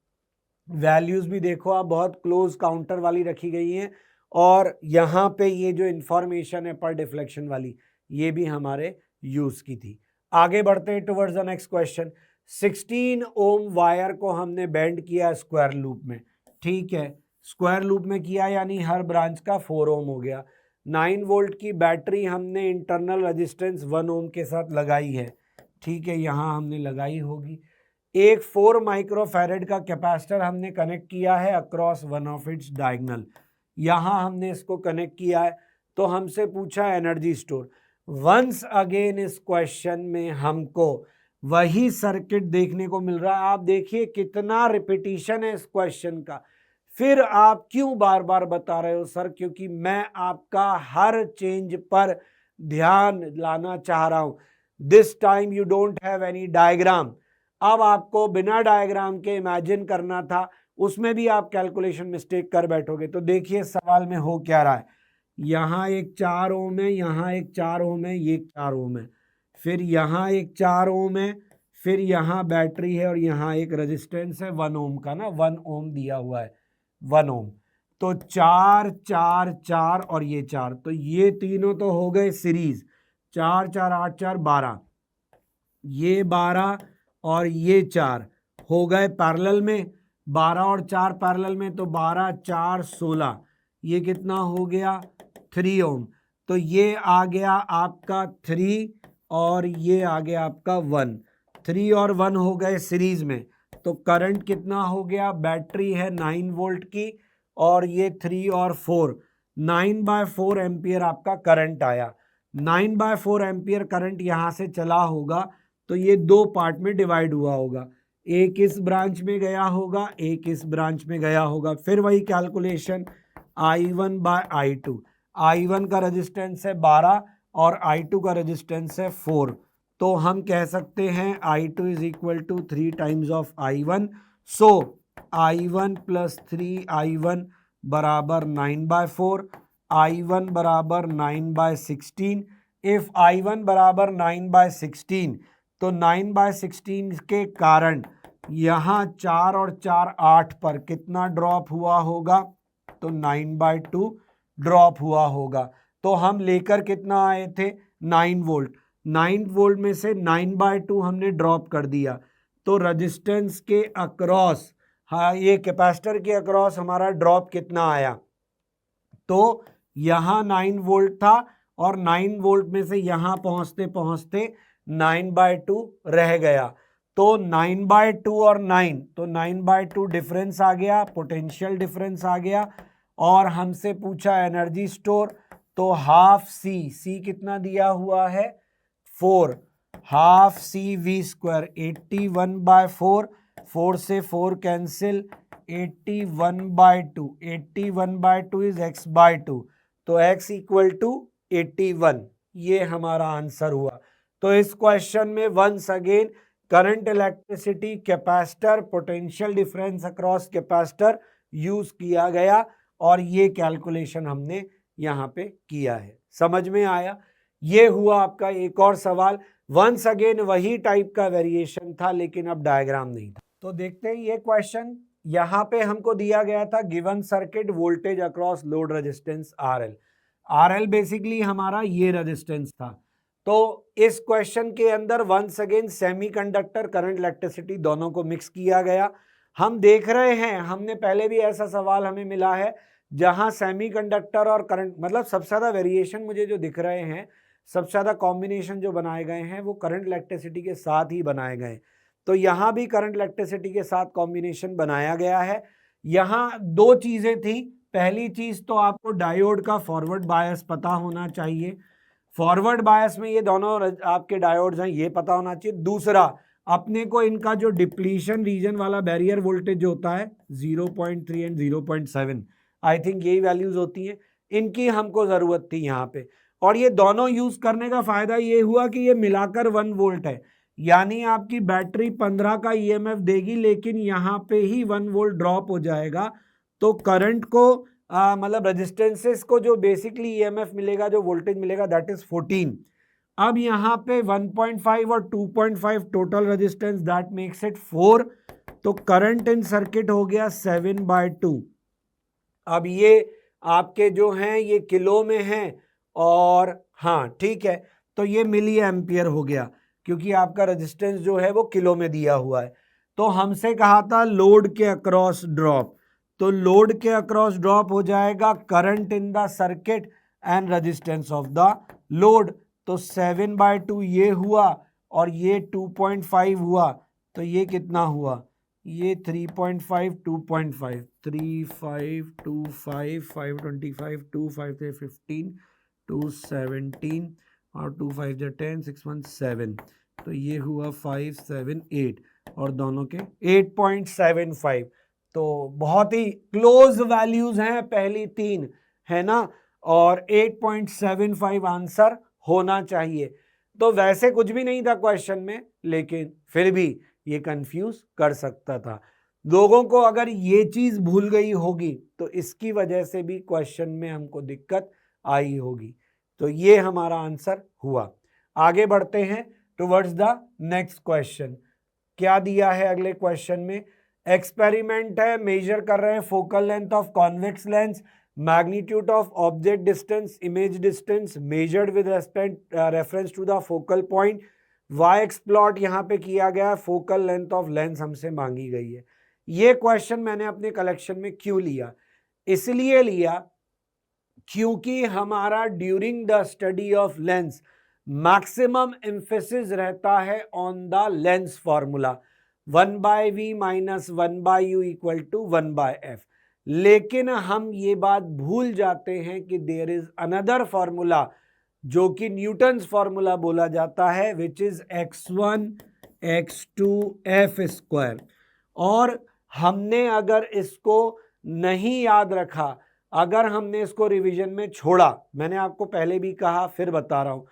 वैल्यूज भी देखो आप बहुत क्लोज काउंटर वाली रखी गई हैं, और यहाँ पे ये जो इंफॉर्मेशन है पर डिफ्लेक्शन वाली, ये भी हमारे यूज की थी। आगे बढ़ते हैं towards the next question. 16 ohm wire को हमने बेंड किया स्क्वायर लूप में, ठीक है, स्क्वायर लूप में किया यानी हर ब्रांच का 4 ओम हो गया। 9 वोल्ट की बैटरी हमने इंटरनल रेजिस्टेंस 1 ओम के साथ लगाई है, ठीक है, यहाँ हमने लगाई होगी। एक 4 माइक्रोफैरेड का कैपेसिटर हमने कनेक्ट किया है across one of its diagonal, यहाँ हमने इसको कनेक्ट किया है। तो हमसे पूछा एनर्जी स्टोर। वंस अगेन इस क्वेश्चन में हमको वही सर्किट देखने को मिल रहा है। आप देखिए कितना रिपीटिशन है इस क्वेश्चन का। फिर आप क्यों बार बार बता रहे हो सर, क्योंकि मैं आपका हर चेंज पर ध्यान लाना चाह रहा हूं। This time you don't have any diagram, अब आपको बिना डायग्राम के इमेजिन करना था, उसमें भी आप कैलकुलेशन मिस्टेक कर बैठोगे। तो देखिए सवाल में हो क्या रहा है, यहाँ एक 4 ओम है, यहाँ एक 4 ओम है, ये 4 ओम है, फिर यहाँ एक 4 ओम है, फिर यहाँ बैटरी है, और यहाँ एक रेजिस्टेंस है 1 ओम का ना, 1 ओम दिया हुआ है 1 ओम। तो 4 4 4 और ये 4, तो ये तीनों तो हो गए सीरीज, 4 4 8 4 12, ये 12 और ये 4 हो गए पैरेलल में, 12 और 4 पैरेलल में, तो 12 4 16, ये कितना हो गया 3 ओम। तो ये आ गया आपका 3 और ये आ गया आपका 1, 3 और 1 हो गए सीरीज में। तो करंट कितना हो गया, बैटरी है 9 वोल्ट की, और ये 3 और 4, 9/4 एम्पियर आपका करंट आया। 9/4 एम्पियर करंट यहाँ से चला होगा, तो ये दो पार्ट में डिवाइड हुआ होगा, एक इस ब्रांच में गया होगा, एक इस ब्रांच में गया होगा। फिर वही कैलकुलेशन I1/I2, I1 का रेजिस्टेंस है 12 और I2 का रेजिस्टेंस है 4, तो हम कह सकते हैं I2 is equal to 3 times of I1। So I1 plus 3I1 बराबर 9/4, I1 बराबर 9/16। इफ I1 बराबर 9/16, तो 9/16 के कारण यहाँ 4 और 4 8 पर कितना ड्रॉप हुआ होगा, तो 9/2 ड्रॉप हुआ होगा। तो हम लेकर कितना आए थे 9 वोल्ट, 9 वोल्ट में से 9/2 हमने ड्रॉप कर दिया, तो रजिस्टेंस के अक्रॉस, हाँ ये कैपेसिटर के अक्रॉस हमारा ड्रॉप कितना आया, तो यहाँ 9 वोल्ट था और 9 वोल्ट में से यहाँ पहुंचते पहुंचते 9/2 रह गया, तो 9/2 और 9, तो 9/2 डिफरेंस आ गया, पोटेंशियल डिफरेंस आ गया, और हमसे पूछा एनर्जी स्टोर, तो हाफ सी कितना दिया हुआ है 4, हाफ सी वी स्क्वायर 81/4, 4 से 4 कैंसिल, 81/2, 81/2 इज x/2, तो x इक्वल टू 81, ये हमारा आंसर हुआ। तो इस क्वेश्चन में once again current, electricity, capacitor, potential difference across capacitor use किया गया और ये कैलकुलेशन हमने यहाँ पे किया है। समझ में आया? ये हुआ आपका एक और सवाल। वंस अगेन वही टाइप का वेरिएशन था लेकिन अब डायग्राम नहीं था। तो देखते हैं ये क्वेश्चन, यहाँ पे हमको दिया गया था given circuit voltage across load resistance RL। RL basically हमारा ये रेजिस्टेंस था। तो इस क्वेश्चन के अंदर once again semiconductor, current, electricity दोनों को मिक्स किया गया। हम देख रहे हैं, हमने पहले भी ऐसा सवाल हमें मिला है जहां सेमीकंडक्टर और करंट, मतलब सबसे ज्यादा वेरिएशन मुझे जो दिख रहे हैं, सबसे ज्यादा कॉम्बिनेशन जो बनाए गए हैं वो करंट इलेक्ट्रिसिटी के साथ ही बनाए गए। तो यहाँ भी करंट इलेक्ट्रिसिटी के साथ कॉम्बिनेशन बनाया गया है। यहाँ दो चीजें थी, पहली चीज तो आपको डायोड का फॉरवर्ड बायस पता होना चाहिए, फॉरवर्ड बायस में ये दोनों आपके डायोड्स हैं ये पता होना चाहिए। दूसरा, अपने को इनका जो डिप्लीशन रीजन वाला बैरियर वोल्टेज जो होता है 0.3 एंड 0.7, आई थिंक यही वैल्यूज होती हैं, इनकी हमको जरूरत थी यहाँ पे। और ये दोनों यूज करने का फायदा ये हुआ कि ये मिलाकर 1 वोल्ट है, यानी आपकी बैटरी 15 का ईएमएफ देगी लेकिन यहाँ पे ही 1 वोल्ट ड्रॉप हो जाएगा, तो करंट को मतलब रेजिस्टेंसेस को जो बेसिकली ईएमएफ मिलेगा, जो वोल्टेज मिलेगा, दैट इज 14। अब यहाँ पे 1.5 और 2.5 total resistance, that makes it 4, तो करंट इन सर्किट हो गया 7/2। अब ये आपके जो हैं ये किलो में हैं, और हाँ ठीक है, तो ये मिली एम्पियर हो गया क्योंकि आपका रेजिस्टेंस जो है वो किलो में दिया हुआ है। तो हमसे कहा था लोड के अक्रॉस ड्रॉप, तो लोड के अक्रॉस ड्रॉप हो जाएगा current in the circuit and resistance of the load, तो 7/2 ये हुआ और ये 2.5 हुआ, तो ये कितना हुआ, ये 3.5, 2.5, 3, 5, 2, 5, 525, 2, 5 से 15, 2, 17 और 2, 5 से 10, 6, 1, 7, तो ये हुआ 5, 7, 8 और दोनों के 8.75, तो बहुत ही क्लोज वैल्यूज हैं पहली तीन, है ना, और 8.75 आंसर होना चाहिए। तो वैसे कुछ भी नहीं था क्वेश्चन में, लेकिन फिर भी ये कंफ्यूज कर सकता था लोगों को। अगर ये चीज भूल गई होगी तो इसकी वजह से भी क्वेश्चन में हमको दिक्कत आई होगी। तो ये हमारा आंसर हुआ। आगे बढ़ते हैं टुवर्ड्स द नेक्स्ट क्वेश्चन। क्या दिया है अगले क्वेश्चन में? एक्सपेरिमेंट है, मेजर कर रहे हैं focal length of convex lens, magnitude of object distance, image distance measured with reference to the focal point. Y X plot यहाँ पे किया गया, फोकल लेंथ ऑफ लेंस हमसे मांगी गई है। ये क्वेश्चन मैंने अपने कलेक्शन में क्यों लिया? इसलिए लिया क्योंकि हमारा during the study of lens maximum emphasis रहता है on the lens formula 1/v minus 1/u equal to 1/f। लेकिन हम ये बात भूल जाते हैं कि देयर इज अनदर फॉर्मूला जो कि न्यूटन्स फॉर्मूला बोला जाता है, which is x1 x2 f square. और हमने अगर इसको नहीं याद रखा, अगर हमने इसको रिवीजन में छोड़ा, मैंने आपको पहले भी कहा फिर बता रहा हूं,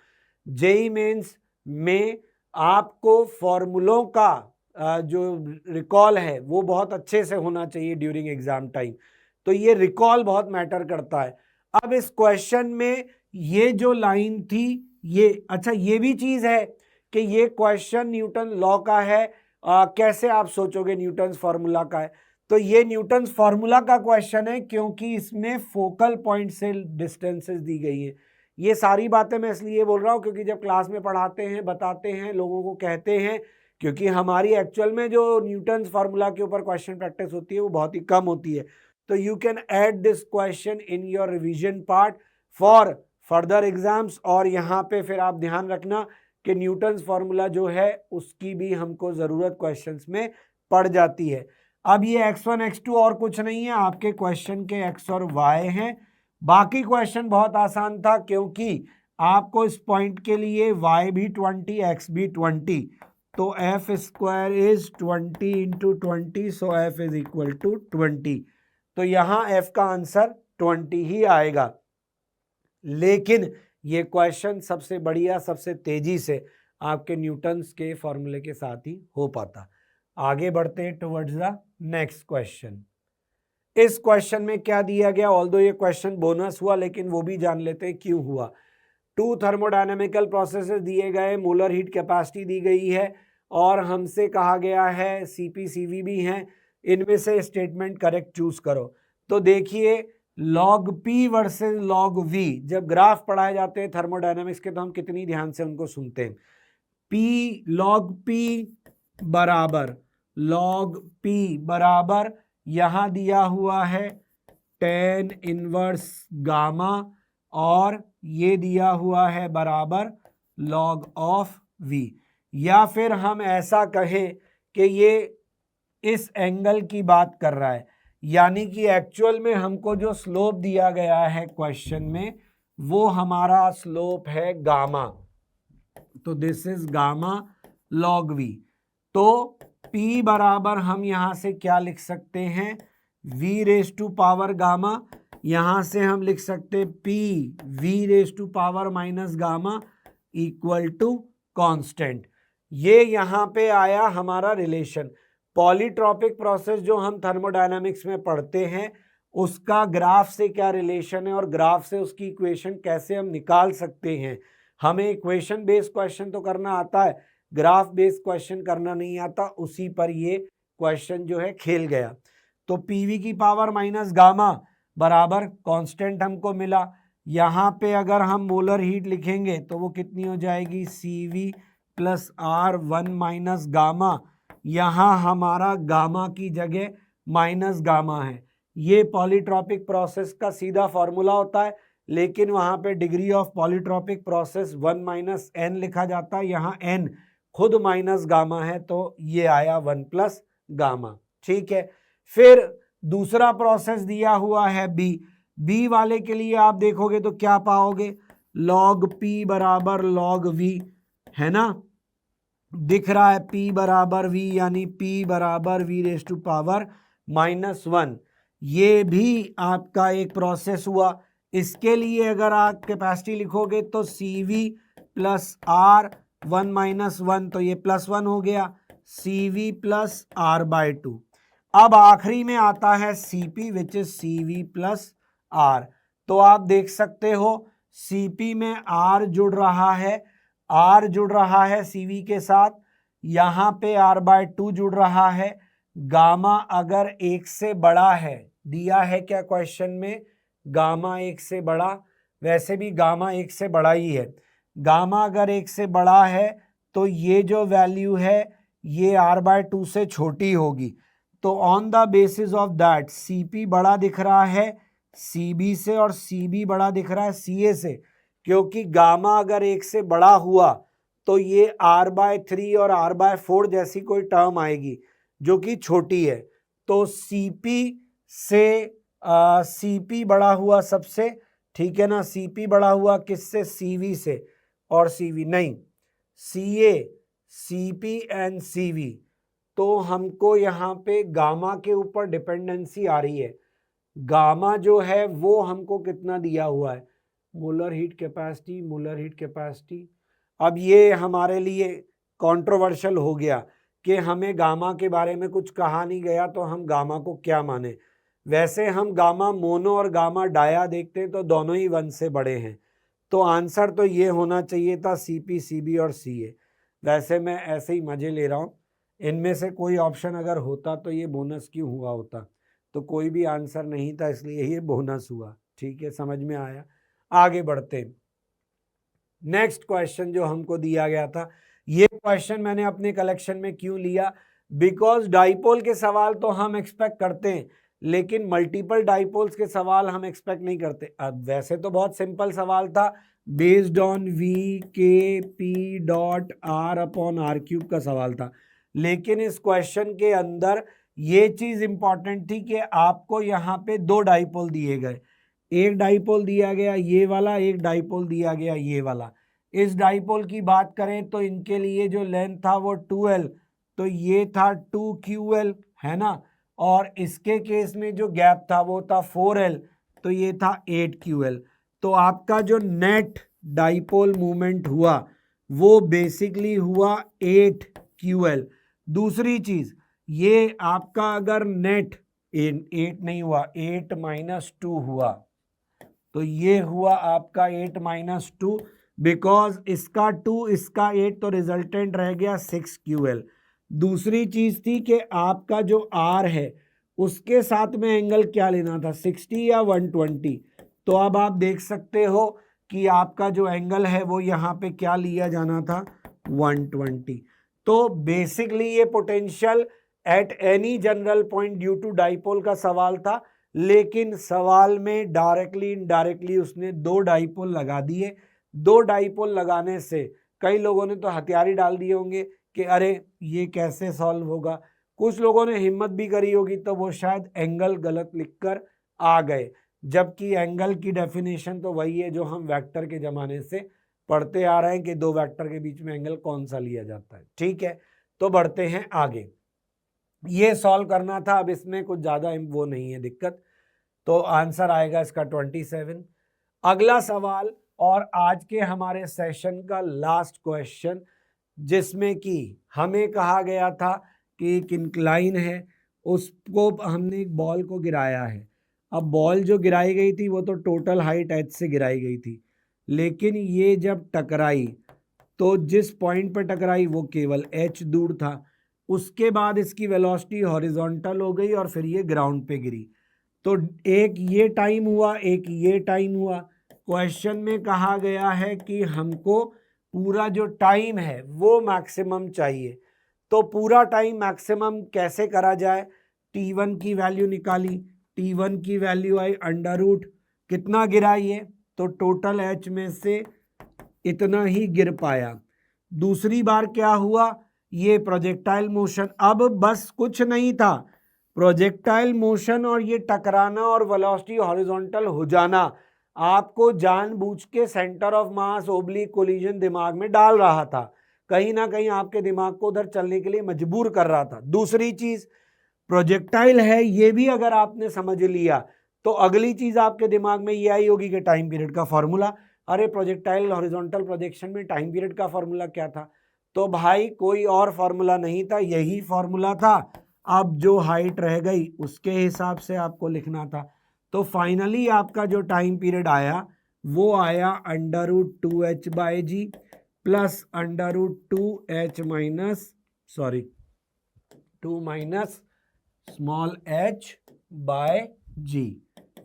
जेईई मेंस में आपको फॉर्मूलों का जो रिकॉल है वो बहुत अच्छे से होना चाहिए ड्यूरिंग एग्जाम टाइम। तो ये रिकॉल बहुत मैटर करता है। अब इस क्वेश्चन में ये जो लाइन थी, ये अच्छा ये भी चीज है कि ये क्वेश्चन न्यूटन लॉ का है। कैसे आप सोचोगे न्यूटन्स फॉर्मूला का है? तो ये न्यूटन्स फॉर्मूला का क्वेश्चन है क्योंकि इसमें फोकल पॉइंट से डिस्टेंसेस दी गई है। ये सारी बातें मैं इसलिए बोल रहा हूँ क्योंकि जब क्लास में पढ़ाते हैं, बताते हैं, लोगों को कहते हैं, क्योंकि हमारी एक्चुअल में जो न्यूटन्स फार्मूला के ऊपर क्वेश्चन प्रैक्टिस होती है वो बहुत ही कम होती है। तो you can add this question in your revision part for further exams. और यहाँ पे फिर आप ध्यान रखना कि न्यूटन्स फार्मूला जो है उसकी भी हमको ज़रूरत क्वेश्चंस में पड़ जाती है। अब ये x1 x2 और कुछ नहीं है, आपके क्वेश्चन के x और y हैं। बाकी क्वेश्चन बहुत आसान था क्योंकि आपको इस पॉइंट के लिए y भी 20 x भी 20, तो f square is 20 into 20, so f is equal to 20। तो यहाँ f का आंसर 20 ही आएगा। लेकिन ये क्वेश्चन सबसे बढ़िया, सबसे तेजी से आपके न्यूटन्स के फॉर्मूले के साथ ही हो पाता। आगे बढ़ते हैं टुवर्ड्स द नेक्स्ट क्वेश्चन। इस क्वेश्चन में क्या दिया गया, ऑल्दो ये क्वेश्चन बोनस हुआ लेकिन वो भी जान लेते हैं क्यों हुआ। 2 थर्मोडायनेमिकल प्रोसेसेस दिए गए, मोलर हीट कैपेसिटी दी गई है और हमसे कहा गया है सीपी सीवी भी हैं, इनमें से स्टेटमेंट करेक्ट चूज करो। तो देखिए log P versus log V, जब ग्राफ पढ़ाए जाते हैं थर्मोडायनेमिक्स के तो हम कितनी ध्यान से उनको सुनते हैं। पी लॉग पी बराबर लॉग पी बराबर यहां दिया हुआ है tan इनवर्स गामा और ये दिया हुआ है बराबर लॉग ऑफ v। या फिर हम ऐसा कहें कि ये इस एंगल की बात कर रहा है, यानी कि एक्चुअल में हमको जो स्लोप दिया गया है क्वेश्चन में वो हमारा स्लोप है गामा, तो this is gamma log v। तो p बराबर हम यहां से क्या लिख सकते हैं, v raise to power gamma, यहां से हम लिख सकते p v raise to power minus gamma equal to constant. ये यहां पे आया हमारा रिलेशन। पॉलीट्रॉपिक प्रोसेस जो हम थर्मोडायनामिक्स में पढ़ते हैं उसका ग्राफ से क्या रिलेशन है और ग्राफ से उसकी इक्वेशन कैसे हम निकाल सकते हैं। हमें इक्वेशन बेस्ड क्वेश्चन तो करना आता है, ग्राफ बेस्ड क्वेश्चन करना नहीं आता, उसी पर ये क्वेश्चन जो है खेल गया। तो पीवी की पावर माइनस गामा बराबर कांस्टेंट हमको मिला। यहाँ पे अगर हम मोलर हीट लिखेंगे तो वो कितनी हो जाएगी, CV plus R1 minus gamma, यहाँ हमारा गामा की जगह माइनस गामा है। ये पॉलीट्रॉपिक प्रोसेस का सीधा फॉर्मूला होता है, लेकिन वहाँ पे degree of polytropic process 1 minus n लिखा जाता है, यहाँ n खुद माइनस गामा है तो ये आया 1 प्लस गामा। ठीक है, फिर दूसरा प्रोसेस दिया हुआ है बी वाले के लिए आप देखोगे तो क्या पाओगे, लॉग पी बराबर लॉग वी, है ना, दिख रहा है P बराबर V, यानी P बराबर V रेज टू पावर -1। ये भी आपका एक प्रोसेस हुआ। इसके लिए अगर आप कैपेसिटी लिखोगे तो CV प्लस R1 माइनस 1, तो ये +1 हो गया, CV प्लस R/2। अब आखिरी में आता है CP which is CV plus R। तो आप देख सकते हो CP में R जुड़ रहा है, R जुड़ रहा है CV के साथ, यहाँ पे R/2 जुड़ रहा है। गामा अगर 1 से बड़ा है, दिया है क्या क्वेश्चन में, गामा 1 से बड़ा, वैसे भी गामा 1 से बड़ा ही है। गामा अगर 1 से बड़ा है तो ये जो वैल्यू है ये R/2 से छोटी होगी। तो on the basis of that CP बड़ा दिख रहा है CB से और CB बड़ा दिख रहा है CA से, क्योंकि गामा अगर 1 से बड़ा हुआ तो ये R/3 और R/4 जैसी कोई टर्म आएगी जो कि छोटी है। तो CP से CP बड़ा हुआ सबसे, ठीक है ना, CP बड़ा हुआ किससे, CV से, और CV नहीं, CA, CP एंड CV। तो हमको यहाँ पे गामा के ऊपर डिपेंडेंसी आ रही है। गामा जो है वो हमको कितना दिया हुआ है, molar heat capacity, molar heat capacity. अब ये हमारे लिए कंट्रोवर्शियल हो गया कि हमें गामा के बारे में कुछ कहा नहीं गया तो हम गामा को क्या माने। वैसे हम गामा मोनो और गामा डाया देखते हैं तो दोनों ही 1 से बड़े हैं, तो आंसर तो ये होना चाहिए था CP, CB और CA। वैसे मैं ऐसे ही मजे ले रहा हूँ, इनमें से कोई ऑप्शन अगर होता तो ये बोनस क्यों हुआ होता, तो कोई भी आंसर नहीं था इसलिए ये बोनस हुआ। ठीक है, समझ में आया। आगे बढ़ते हैं। नेक्स्ट क्वेश्चन जो हमको दिया गया था, ये क्वेश्चन मैंने अपने कलेक्शन में क्यों लिया, बिकॉज डाइपोल के सवाल तो हम एक्सपेक्ट करते हैं, लेकिन मल्टीपल डाइपोल्स के सवाल हम एक्सपेक्ट नहीं करते। अब वैसे तो बहुत सिंपल सवाल था, based on V K P dot R upon R cube का सवाल था, लेकिन इस क्वेश्चन के अंदर ये चीज इंपॉर्टेंट थी कि आपको यहाँ पे दो डाइपोल दिए गए, एक डाइपोल दिया गया ये वाला, एक डाइपोल दिया गया ये वाला। इस डाइपोल की बात करें तो इनके लिए जो लेंथ था वो 2L, तो ये था 2QL, है ना, और इसके केस में जो गैप था वो था 4L, तो ये था 8QL। तो आपका जो नेट डाइपोल मूवमेंट हुआ वो बेसिकली हुआ 8QL। दूसरी चीज, ये आपका अगर नेट 8 नहीं हुआ, 8 - 2 हुआ, तो ये हुआ आपका 8 - 2, बिकॉज इसका 2 इसका 8, तो रिजल्टेंट रह गया 6QL। दूसरी चीज थी कि आपका जो R है उसके साथ में एंगल क्या लेना था, 60 या 120। तो अब आप देख सकते हो कि आपका जो एंगल है वो यहाँ पे क्या लिया जाना था, 120। तो बेसिकली ये potential at any general point due to dipole का सवाल था, लेकिन सवाल में डायरेक्टली इनडायरेक्टली उसने दो डाइपोल लगा दिए। दो डाइपोल लगाने से कई लोगों ने तो हथियार ही डाल दिए होंगे कि अरे ये कैसे सॉल्व होगा, कुछ लोगों ने हिम्मत भी करी होगी तो वो शायद एंगल गलत लिखकर आ गए, जबकि एंगल की डेफिनेशन तो वही है जो हम वेक्टर के जमाने से पढ़ते आ रहे हैं कि दो वेक्टर के बीच में एंगल कौन सा लिया जाता है। ठीक है, तो बढ़ते हैं आगे, ये सॉल्व करना था, अब इसमें कुछ ज़्यादा वो नहीं है दिक्कत, तो आंसर आएगा इसका 27। अगला सवाल और आज के हमारे सेशन का लास्ट क्वेश्चन, जिसमें कि हमें कहा गया था कि एक इंक्लाइन है, उसको हमने एक बॉल को गिराया है। अब बॉल जो गिराई गई थी वो तो टोटल हाइट h से गिराई गई थी, लेकिन ये जब टकराई तो जिस पॉइंट पर टकराई वो केवल h दूर था, उसके बाद इसकी वेलोसिटी हॉरिजॉन्टल हो गई और फिर ये ग्राउंड पे गिरी। तो एक ये टाइम हुआ, एक ये टाइम हुआ। क्वेश्चन में कहा गया है कि हमको पूरा जो टाइम है वो मैक्सिमम चाहिए। तो पूरा टाइम मैक्सिमम कैसे करा जाए, t1 की वैल्यू निकाली, t1 की वैल्यू आई √ कितना गिरा ये, तो टोटल h में से इतना ही गिर पाया। दूसरी बार क्या हुआ, ये प्रोजेक्टाइल मोशन, अब बस कुछ नहीं था, प्रोजेक्टाइल मोशन और ये टकराना और वेलोसिटी हॉरिजॉन्टल हो जाना आपको जानबूझ के centre of mass oblique collision दिमाग में डाल रहा था, कहीं ना कहीं आपके दिमाग को उधर चलने के लिए मजबूर कर रहा था। दूसरी चीज, प्रोजेक्टाइल है ये भी अगर आपने समझ लिया तो अगली चीज आपके दिमाग में ये आई होगी कि टाइम पीरियड का फॉर्मूला। अरे प्रोजेक्टाइल हॉरिजॉन्टल प्रोजेक्शन में टाइम पीरियड का फॉर्मूला क्या था, तो भाई कोई और फॉर्मूला नहीं था, यही फॉर्मूला था। अब जो हाइट रह गई उसके हिसाब से आपको लिखना था। तो फाइनली आपका जो टाइम पीरियड आया वो आया √2h/g प्लस √2h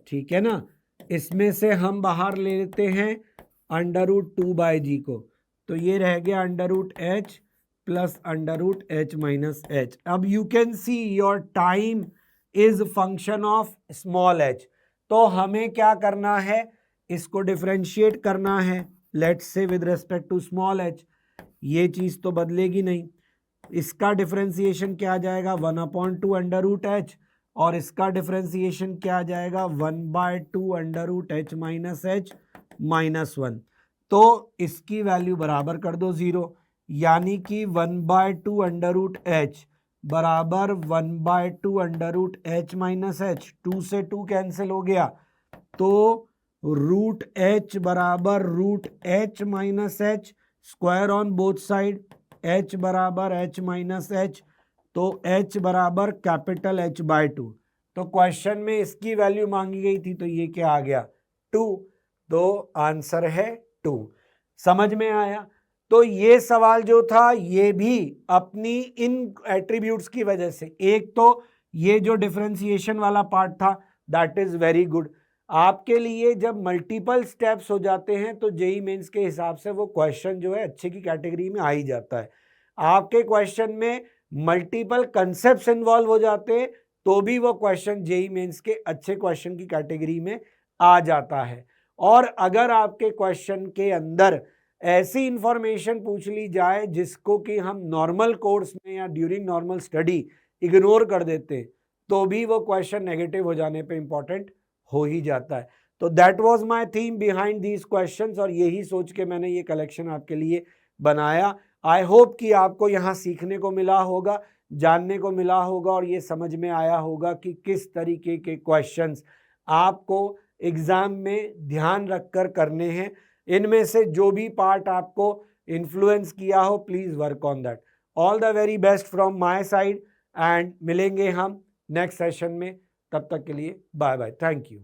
- ठीक है ना। इसमें से हम बाहर ले लेते हैं √2/g को, तो ये रह गया √h प्लस √h - अब you can see your time is function of small h। तो हमें क्या करना है, इसको डिफरेंशिएट करना है, let's say with respect to small h। ये चीज तो बदलेगी नहीं, इसका डिफरेंशिएशन क्या आ जाएगा, 1/2 √h, और इसका डिफरेंशिएशन क्या आ जाएगा, 1/2 √h - -1। तो इसकी वैल्यू बराबर कर दो 0, यानी कि 1/2 √h बराबर 1/2 √h - 2 से 2 कैंसिल हो गया, तो √h बराबर √h - h, square on both side, h बराबर h - h, तो h बराबर कैपिटल H/2। तो क्वेश्चन में इसकी वैल्यू मांगी गई थी, तो ये क्या आ गया, 2, तो आंसर है 2। समझ में आया। तो ये सवाल जो था ये भी अपनी इन एट्रीब्यूट्स की वजह से, एक तो ये जो डिफरेंशिएशन वाला पार्ट था दैट इज वेरी गुड, आपके लिए जब मल्टीपल स्टेप्स हो जाते हैं तो जेईई मेंस के हिसाब से वो क्वेश्चन जो है अच्छे की कैटेगरी में आ ही जाता है। आपके क्वेश्चन में मल्टीपल कंसेप्ट्स इन्वॉल्व हो जाते हैं तो भी वो क्वेश्चन जेईई मेंस के अच्छे क्वेश्चन की कैटेगरी में आ जाता है। और अगर आपके क्वेश्चन के अंदर ऐसी इंफॉर्मेशन पूछ ली जाए जिसको कि हम नॉर्मल कोर्स में या ड्यूरिंग नॉर्मल स्टडी इग्नोर कर देते तो भी वो क्वेश्चन नेगेटिव हो जाने पे इंपॉर्टेंट हो ही जाता है। तो that was my theme behind these questions और यही सोच के मैंने ये कलेक्शन आपके लिए बनाया। आई होप कि आपको यहाँ सीखने को मिला होगा, जानने को मिला होगा और ये समझ में आया होगा कि किस तरीके के क्वेश्चंस आपको एग्जाम में ध्यान रखकर करने हैं। इनमें से जो भी पार्ट आपको इन्फ्लुएंस किया हो please work on that. All the very best from my side and मिलेंगे हम नेक्स्ट सेशन में। तब तक के लिए बाय बाय, थैंक यू।